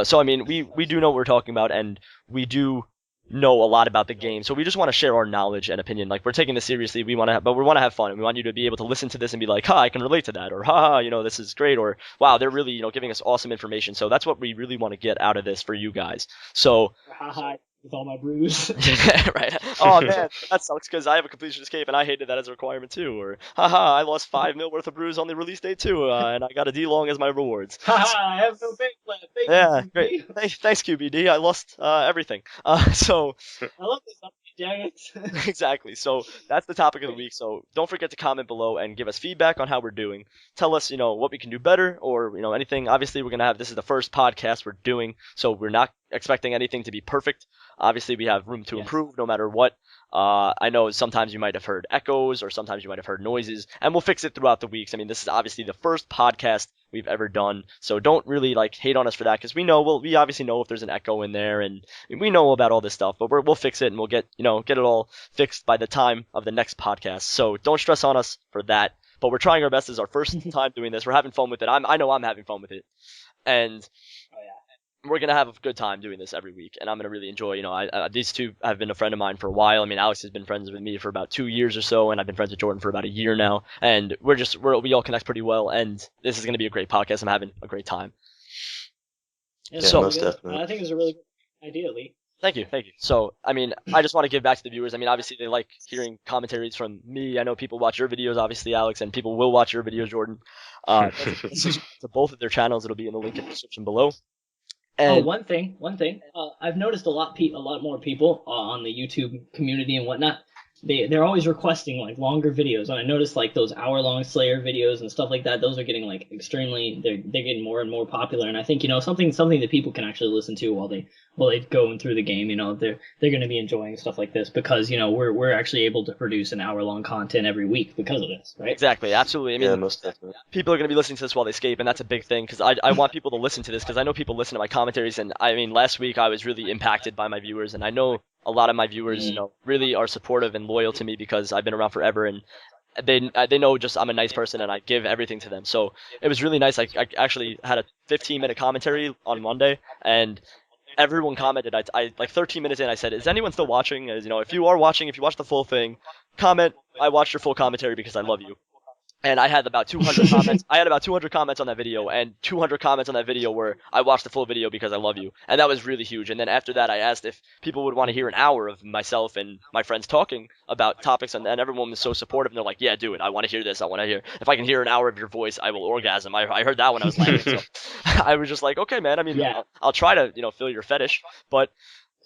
So I mean, we do know what we're talking about, and we do know a lot about the game. So we just want to share our knowledge and opinion. Like we're taking this seriously. But we want to have fun, and we want you to be able to listen to this and be like, "Ha, I can relate to that," or "Ha, you know, this is great," or "Wow, they're really giving us awesome information." So that's what we really want to get out of this for you guys. So. Haha, with all my brews. Right. Oh man, that sucks because I have a completion escape and I hated that as a requirement too. Or haha, I lost 5 mil worth of brews on the release day too, and I got a D long as my rewards. Haha, I have no bank left. Thank Yeah, you, great. QB. Thanks QBD. I lost everything. So I love this update, Jagged. exactly. So that's the topic of the week. So don't forget to comment below and give us feedback on how we're doing. Tell us, what we can do better or, anything. Obviously, this is the first podcast we're doing, so we're not expecting anything to be perfect. Obviously, we have room to improve no matter what. I know sometimes you might have heard echoes or sometimes you might have heard noises, and we'll fix it throughout the weeks. I mean, this is obviously the first podcast we've ever done, so don't really hate on us for that because we obviously know if there's an echo in there, and we know about all this stuff, but we'll fix it and we'll get it all fixed by the time of the next podcast. So don't stress on us for that. But we're trying our best. This is our first time doing this. We're having fun with it. I know I'm having fun with it, and we're gonna have a good time doing this every week, and I'm gonna really enjoy. These two have been a friend of mine for a while. I mean, Alex has been friends with me for about 2 years or so, and I've been friends with Jordan for about a year now, and we all connect pretty well. And this is gonna be a great podcast. I'm having a great time. Yeah, So- most definitely. I think it's a really good idea, Lee. Thank you. So, I mean, I just want to give back to the viewers. I mean, obviously they like hearing commentaries from me. I know people watch your videos, obviously, Alex, and people will watch your videos, Jordan. Subscribe to both of their channels. It'll be in the link in the description below. And One thing. I've noticed a lot more people on the YouTube community and whatnot. They're always requesting longer videos, and I noticed those hour-long Slayer videos and stuff like that. Those are getting extremely. They're getting more and more popular, and I think something that people can actually listen to while they going through the game. They're going to be enjoying stuff like this because we're actually able to produce an hour-long content every week because of this, right? exactly, absolutely. I mean, Yeah, most definitely. people are going to be listening to this while they escape, and that's a big thing because I want people to listen to this because I know people listen to my commentaries, and I mean, last week I was really impacted by my viewers, and I know a lot of my viewers, really are supportive and loyal to me because I've been around forever, and they know just I'm a nice person and I give everything to them. So it was really nice. I actually had a 15-minute commentary on Monday, and everyone commented. I 13 minutes in, I said, "Is anyone still watching? If you are watching, if you watch the full thing, comment. I watched your full commentary because I love you." And I had about 200 comments. I had about 200 comments on that video, and 200 comments on that video were, "I watched the full video because I love you." And that was really huge. And then after that, I asked if people would want to hear an hour of myself and my friends talking about topics, and everyone was so supportive. And they're like, "Yeah, do it. I want to hear this. I want to hear. If I can hear an hour of your voice, I will orgasm." I heard that when I was laughing. So I was just like, "Okay, man. I mean, I'll try to fill your fetish, but."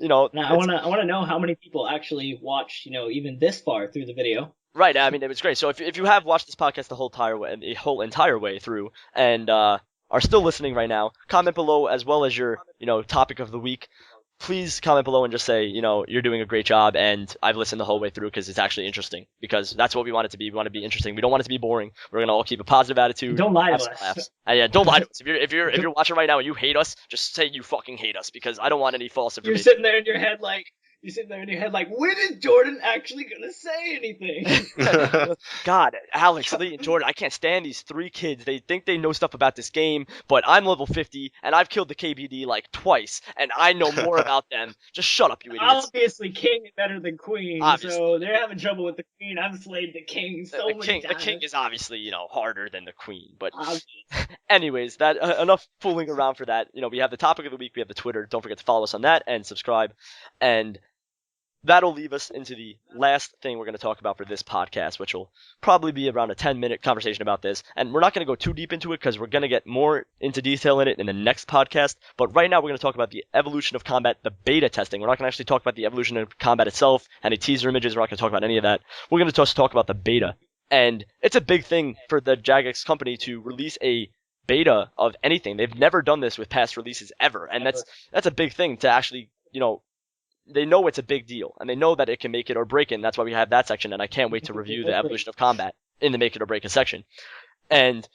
Now, I want to know how many people actually watch, even this far through the video. Right, I mean, it was great. So if you have watched this podcast the whole entire way through, and are still listening right now, comment below as well as your topic of the week. Please comment below and just say you're doing a great job, and I've listened the whole way through because it's actually interesting. Because that's what we want it to be. We want it to be interesting. We don't want it to be boring. We're gonna all keep a positive attitude. Don't lie have to some us. laughs. Yeah, don't lie to us. If you're watching right now and you hate us, just say you fucking hate us because I don't want any false You're information. sitting there in your head when is Jordan actually gonna say anything? God, Alex, Lee, and Jordan, I can't stand these 3 kids. They think they know stuff about this game, but I'm level 50, and I've killed the KBD twice, and I know more about them. Just shut up, you idiots. Obviously, king is better than queen, Obviously. so they're having trouble with the queen. I've slayed the king so many The times. king is obviously, harder than the queen, but Obvious. anyways, that enough fooling around for that. We have the topic of the week, we have the Twitter. Don't forget to follow us on that and subscribe, and that'll leave us into the last thing we're going to talk about for this podcast, which will probably be around a 10-minute conversation about this. And we're not going to go too deep into it because we're going to get more into detail in it in the next podcast. But right now we're going to talk about the evolution of combat, the beta testing. We're not going to actually talk about the evolution of combat itself, any teaser images. We're not going to talk about any of that. We're going to just talk about the beta. And it's a big thing for the Jagex company to release a beta of anything. They've never done this with past releases ever, and that's a big thing to actually, they know it's a big deal, and they know that it can make it or break it, and that's why we have that section, and I can't wait to review the evolution of combat in the make it or break it section. And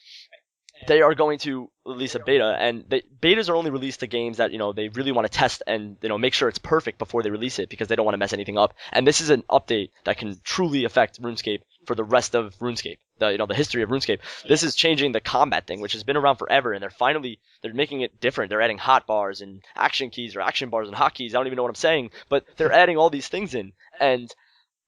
they are going to release a beta, and betas are only released to games that they really want to test and make sure it's perfect before they release it, because they don't want to mess anything up. And this is an update that can truly affect RuneScape for the rest of RuneScape, the history of RuneScape. This is changing the combat thing, which has been around forever, and they're making it different. They're adding hotbars and action keys, or action bars and hotkeys. I don't even know what I'm saying, but they're adding all these things in, and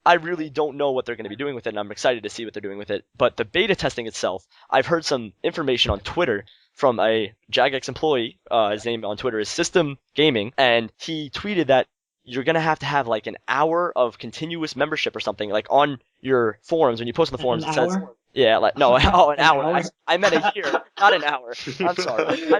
I really don't know what they're going to be doing with it, and I'm excited to see what they're doing with it. But the beta testing itself, I've heard some information on Twitter from a Jagex employee. His name on Twitter is System Gaming, and he tweeted that you're going to have like an hour of continuous membership or something, like on your forums. When you post on the forums, it says, yeah, like, no, an hour. I meant a year, not an hour. I'm sorry.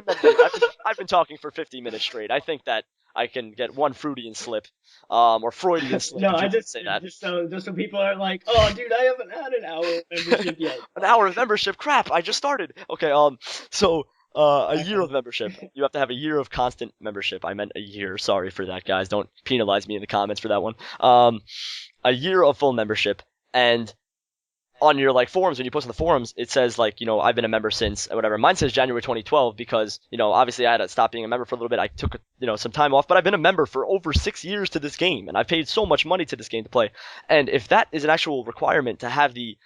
I've been talking for 50 minutes straight. I think that I can get one Freudian slip, or Freudian slip. No, I just say that. Just so people aren't like, oh, dude, I haven't had an hour of membership yet. An hour of membership? Crap! I just started. Okay, so a year of membership. You have to have a year of constant membership. I meant a year. Sorry for that, guys. Don't penalize me in the comments for that one. A year of full membership, and on your forums, when you post on the forums, it says I've been a member since whatever. Mine says January 2012 because obviously I had to stop being a member for a little bit. I took some time off, but I've been a member for over 6 years to this game, and I've paid so much money to this game to play. And if that is an actual requirement to have the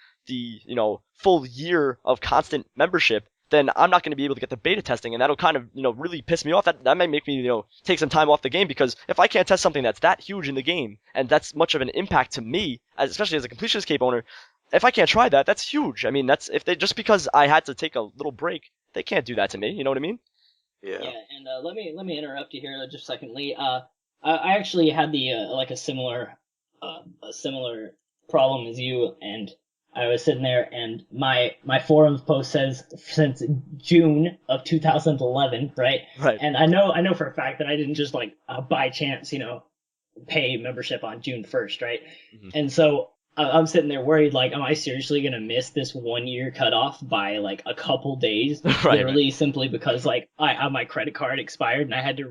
full year of constant membership, then I'm not going to be able to get the beta testing, and that'll kind of really piss me off. That might make me take some time off the game, because if I can't test something that's that huge in the game and that's much of an impact to me, especially as a completionist cape owner. If I can't try that, that's huge. I mean, just because I had to take a little break, they can't do that to me. You know what I mean? Yeah. Yeah, and let me interrupt you here just a second, Lee. I actually had a similar problem as you, and I was sitting there, and my forums post says since June of 2011, right? Right. And I know for a fact that I didn't just by chance pay membership on June 1st, right? Mm-hmm. And so I'm sitting there worried, am I seriously going to miss this 1 year cutoff by a couple days? Literally simply because my credit card expired and I had to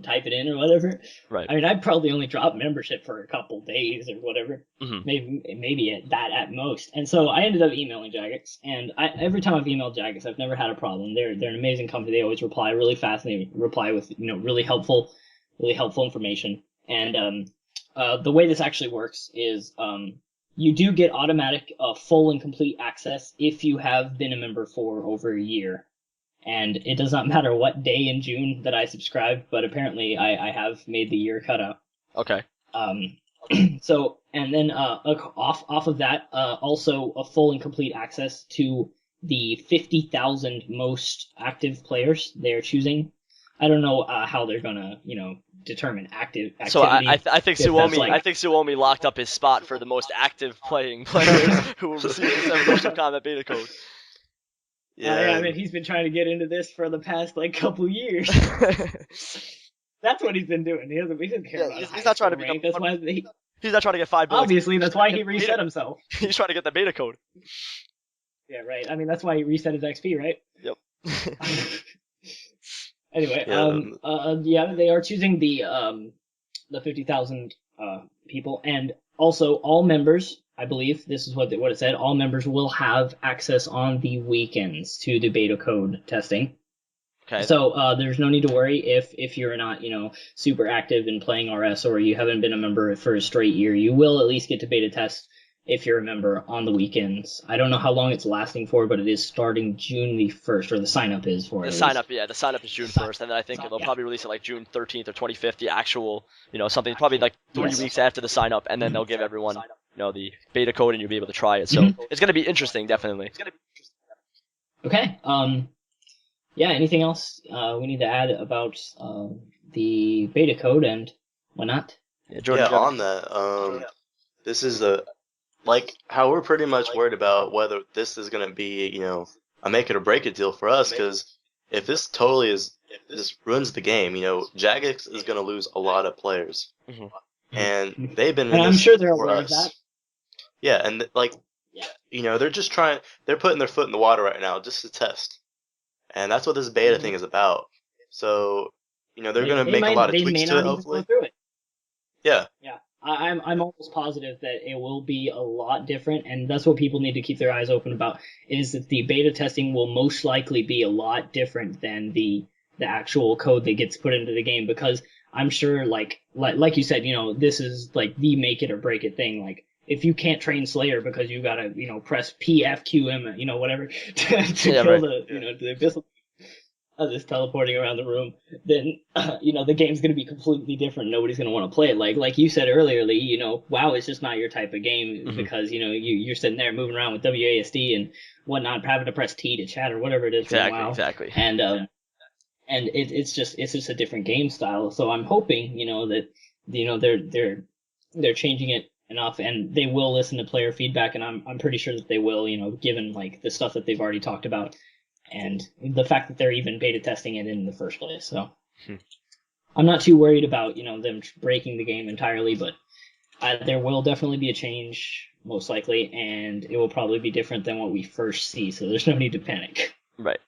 type it in or whatever. Right. I mean, I'd probably only drop membership for a couple days or whatever. Mm-hmm. Maybe at most. And so I ended up emailing Jagex, and every time I've emailed Jagex, I've never had a problem. They're an amazing company. They always reply really fast, and they reply with really helpful information. And the way this actually works is you do get automatic full and complete access if you have been a member for over a year. And it does not matter what day in June that I subscribed, but apparently I have made the year cutout. Okay. So, and then off of that, also a full and complete access to the 50,000 most active players they're choosing. I don't know how they're gonna, determine activity. So I think Suomi locked up his spot for the most active playing players who will receive this evolution of combat beta code. Yeah, I mean, he's been trying to get into this for the past couple years. That's what he's been doing. He doesn't care about he's not trying to rank. That's why he's not trying to get 5 billion. Obviously, that's why he reset himself. He's trying to get the beta code. Yeah, right. I mean, that's why he reset his XP, right? Yep. Anyway, they are choosing the 50,000 people, and also all members. I believe this is what it said. All members will have access on the weekends to the beta code testing. Okay. So there's no need to worry if you're not super active in playing RS, or you haven't been a member for a straight year. You will at least get to beta test if you're a member on the weekends. I don't know how long it's lasting for, but it is starting June the 1st, or the sign-up is for it. The sign-up is June 1st, and then I think they'll probably release it June 13th or 25th, the actual, something probably 3 weeks after the sign-up, and then they'll give everyone, the beta code, and you'll be able to try it. So it's going to be interesting, definitely. Okay. Yeah, anything else we need to add about the beta code and whatnot? Yeah, Jordan, on that, this is how we're pretty much worried about whether this is going to be, a make it or break it deal for us, because if this ruins the game, Jagex is going to lose a lot of players. Mm-hmm. And they've been and I'm sure they're aware of that. Yeah, and They're just they're putting their foot in the water right now just to test. And that's what this beta thing is about. So, they're going to make a lot of tweaks to it, hopefully. Go through it. Yeah. Yeah. I'm almost positive that it will be a lot different, and that's what people need to keep their eyes open about, is that the beta testing will most likely be a lot different than the actual code that gets put into the game, because I'm sure, like you said, this is like the make it or break it thing. Like, if you can't train Slayer because you gotta, press PFQM, whatever, to kill the abyssal just teleporting around the room, then the game's gonna be completely different. Nobody's gonna want to play it. Like you said earlier, Lee, WoW is just not your type of game, because you're sitting there moving around with WASD and whatnot, having to press T to chat or whatever it is. Exactly. And it's just a different game style. So I'm hoping that they're changing it enough, and they will listen to player feedback, and I'm pretty sure that they will, given like the stuff that they've already talked about, and the fact that they're even beta testing it in the first place. So I'm not too worried about them breaking the game entirely, but there will definitely be a change, most likely, and it will probably be different than what we first see. So there's no need to panic. Right.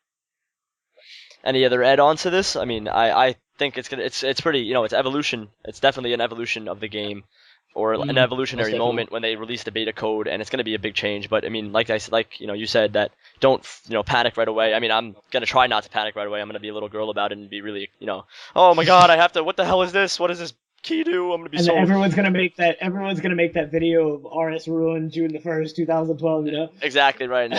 Any other add-ons to this? I mean, I think it's pretty, it's evolution. It's definitely an evolution of the game, or an evolutionary moment when they release the beta code, and it's going to be a big change. But I mean, you said that don't panic right away. I mean, I'm going to try not to panic right away. I'm going to be a little girl about it and be really, oh my god, I have to. What the hell is this? What does this key do? I'm going to be and so. Everyone's going to make that video of RS Ruin June 1st, 2012. Exactly right.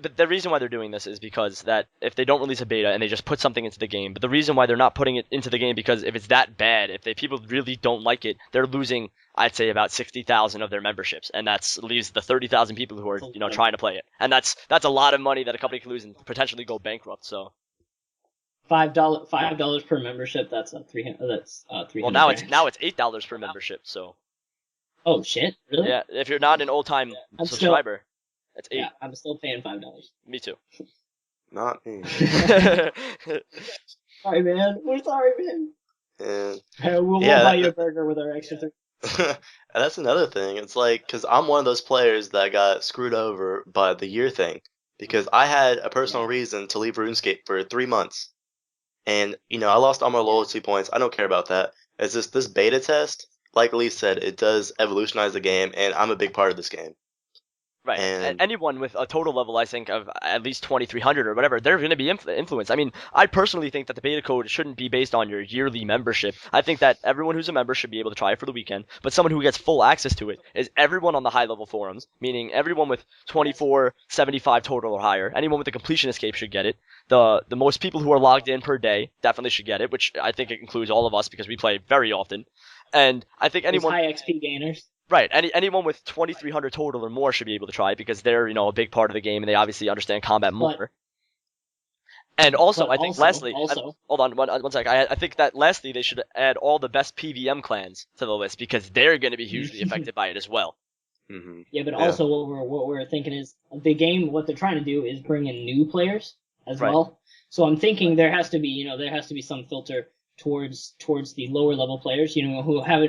But the reason why they're doing this is because that if they don't release a beta and they just put something into the game, but the reason why they're not putting it into the game, because if it's that bad, if people really don't like it, they're losing, I'd say, about 60,000 of their memberships, and that leaves the 30,000 people who are trying to play it, and that's a lot of money that a company can lose and potentially go bankrupt. So $5 per membership. That's 300. That's 300. Well, now it's $8 per membership. So. Oh shit! Really? Yeah. If you're not an old-time subscriber, it's $8. Yeah, I'm still paying $5. Me too. Not me. Sorry, man. We're sorry, man. We'll Yeah, buy you a burger with our extra $3. And that's another thing. It's like, because I'm one of those players that got screwed over by the year thing, because I had a personal reason to leave RuneScape for 3 months, and I lost all my loyalty points. I don't care about that. It's just this beta test, like Lee said, it does evolutionize the game, and I'm a big part of this game. Right. And anyone with a total level, I think, of at least 2,300 or whatever, they're going to be influenced. I mean, I personally think that the beta code shouldn't be based on your yearly membership. I think that everyone who's a member should be able to try it for the weekend, but someone who gets full access to it is everyone on the high-level forums, meaning everyone with 2475 total or higher. Anyone with a completion escape should get it. The most people who are logged in per day definitely should get it, which I think it includes all of us because we play very often. And I think anyone... high XP gainers. Right. Anyone with 2,300 total or more should be able to try it because they're, a big part of the game and they obviously understand combat more. And also, I think lastly, hold on one sec. I think that lastly they should add all the best PVM clans to the list because they're going to be hugely affected by it as well. Mm-hmm. Yeah, but also what we're thinking is the game. What they're trying to do is bring in new players as well. So I'm thinking there has to be some filter towards the lower level players, who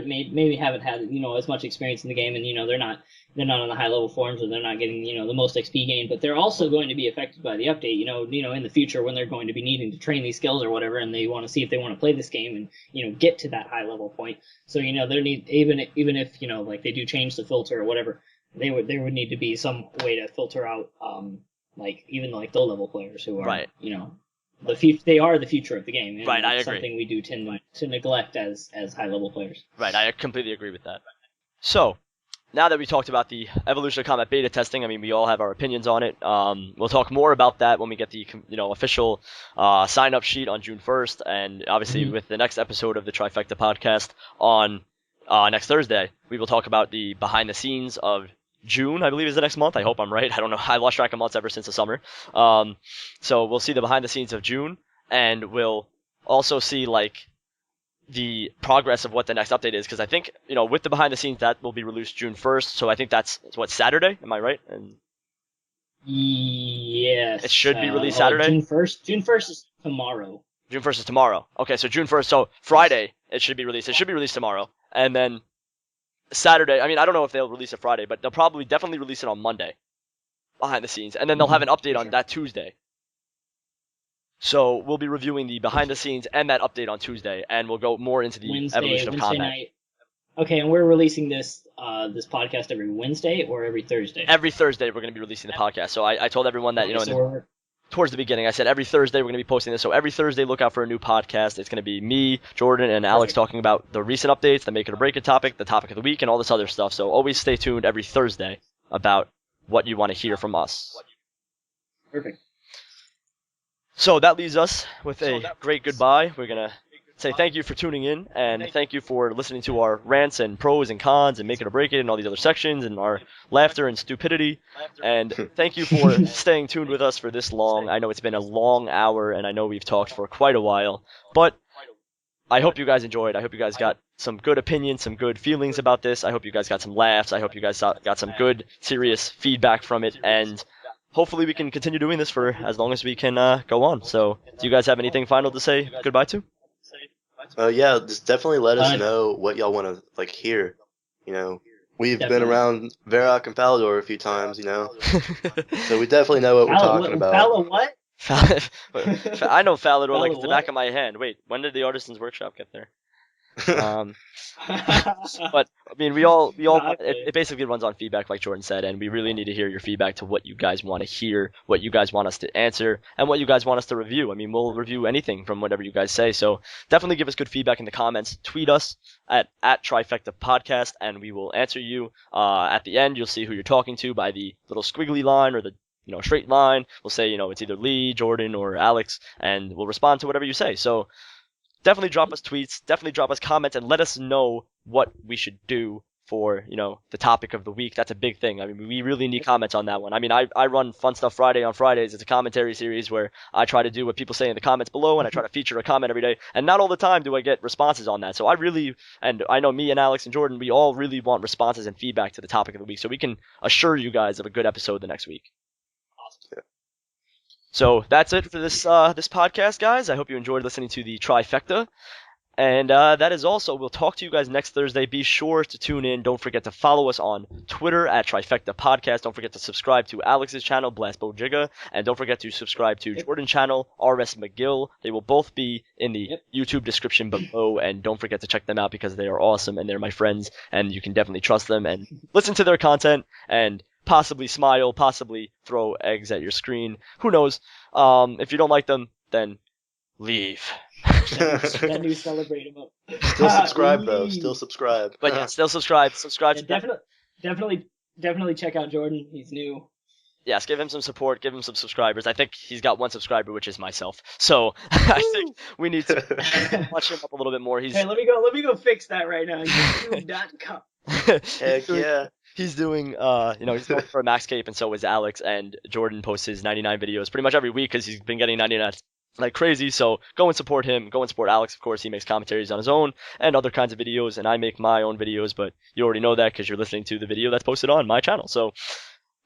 maybe haven't had as much experience in the game, and they're not on the high level forums, or they're not getting the most XP gain, but they're also going to be affected by the update. In the future when they're going to be needing to train these skills or whatever, and they want to see if they want to play this game and get to that high level point. So there need even if like they do change the filter or whatever, there would need to be some way to filter out even low level players who are they are the future of the game. And right, I agree. Something we do tend to neglect as high level players. Right, I completely agree with that. So, now that we talked about the evolution of combat beta testing, I mean, we all have our opinions on it. We'll talk more about that when we get the official sign-up sheet on June 1st, and obviously with the next episode of the Trifecta podcast on next Thursday, we will talk about the behind the scenes of June, I believe, is the next month. I hope I'm right. I don't know. I lost track of months ever since the summer. So we'll see the behind the scenes of June, and we'll also see the progress of what the next update is, because I think with the behind the scenes that will be released June 1st. So I think that's Saturday. Am I right? And yes, it should be released Saturday. June 1st. June 1st is tomorrow. June 1st is tomorrow. Okay, so June 1st. So Friday it should be released. It should be released tomorrow, and then Saturday, I mean, I don't know if they'll release it Friday, but they'll definitely release it on Monday. behind the scenes, and then they'll have an update on that Tuesday. So we'll be reviewing the behind the scenes and that update on Tuesday, and we'll go more into the evolution of Wednesday combat. night. Okay, and we're releasing this this podcast every Wednesday or every Thursday? Every Thursday we're going to be releasing the podcast. So I told everyone that, towards the beginning, I said every Thursday we're going to be posting this. So every Thursday, look out for a new podcast. It's going to be me, Jordan, and Alex talking about the recent updates, the make it or break it topic, the topic of the week, and all this other stuff. So always stay tuned every Thursday about what you want to hear from us. Perfect. So that leaves us with a great goodbye. We're going to say thank you for tuning in, and thank you for listening to our rants and pros and cons and make it or break it and all these other sections and our laughter and stupidity. And thank you for staying tuned with us for this long. I know it's been a long hour, and I know we've talked for quite a while, but I hope you guys enjoyed. I hope you guys got some good opinions, some good feelings about this. I hope you guys got some laughs. I hope you guys got some good, serious feedback from it, and hopefully we can continue doing this for as long as we can go on. So do you guys have anything final to say goodbye to? Yeah, just definitely let us know what y'all want to hear. We've been around Varrock and Falador a few times, so we definitely know what we're talking about. Fala what? I know Falador Fala like it's the back what? of my hand. Wait, when did the Artisans Workshop get there? But I mean, we all it basically runs on feedback, like Jordan said, and we really need to hear your feedback to what you guys want to hear, what you guys want us to answer, and what you guys want us to review. I mean, we'll review anything from whatever you guys say. So definitely give us good feedback in the comments. Tweet us at Trifecta Podcast, and we will answer you. At the end, you'll see who you're talking to by the little squiggly line or the straight line. We'll say it's either Lee, Jordan, or Alex, and we'll respond to whatever you say. So definitely drop us tweets, definitely drop us comments, and let us know what we should do for, the topic of the week. That's a big thing. I mean, we really need comments on that one. I mean, I run Fun Stuff Friday on Fridays. It's a commentary series where I try to do what people say in the comments below, and I try to feature a comment every day. And not all the time do I get responses on that. So I know me and Alex and Jordan, we all really want responses and feedback to the topic of the week so we can assure you guys of a good episode the next week. Awesome. So that's it for this podcast, guys. I hope you enjoyed listening to the Trifecta. And that is all. So we'll talk to you guys next Thursday. Be sure to tune in. Don't forget to follow us on Twitter at Trifecta Podcast. Don't forget to subscribe to Alex's channel, Blastbo Jigga. And don't forget to subscribe to Jordan's channel, RS McGill. They will both be in the YouTube description below. And don't forget to check them out because they are awesome and they're my friends. And you can definitely trust them and listen to their content and possibly smile, possibly throw eggs at your screen. Who knows? If you don't like them, then leave. Then you celebrate them up. Still subscribe though. Still subscribe. But yeah, still subscribe. Subscribe. Definitely check out Jordan. He's new. Yes, give him some support. Give him some subscribers. I think he's got one subscriber, which is myself. So I think we need to watch him up a little bit more. Hey, let me go fix that right now. YouTube.com. Heck yeah. He's doing, he's going for a Max Cape, and so is Alex. And Jordan posts his 99 videos pretty much every week because he's been getting 99 like crazy. So go and support him. Go and support Alex, of course. He makes commentaries on his own and other kinds of videos, and I make my own videos, but you already know that because you're listening to the video that's posted on my channel. So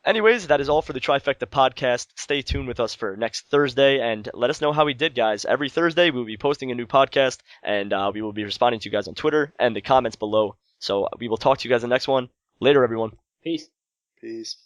anyways, that is all for the Trifecta Podcast. Stay tuned with us for next Thursday, and let us know how we did, guys. Every Thursday, we'll be posting a new podcast, and we will be responding to you guys on Twitter and the comments below. So we will talk to you guys in the next one. Later, everyone. Peace. Peace.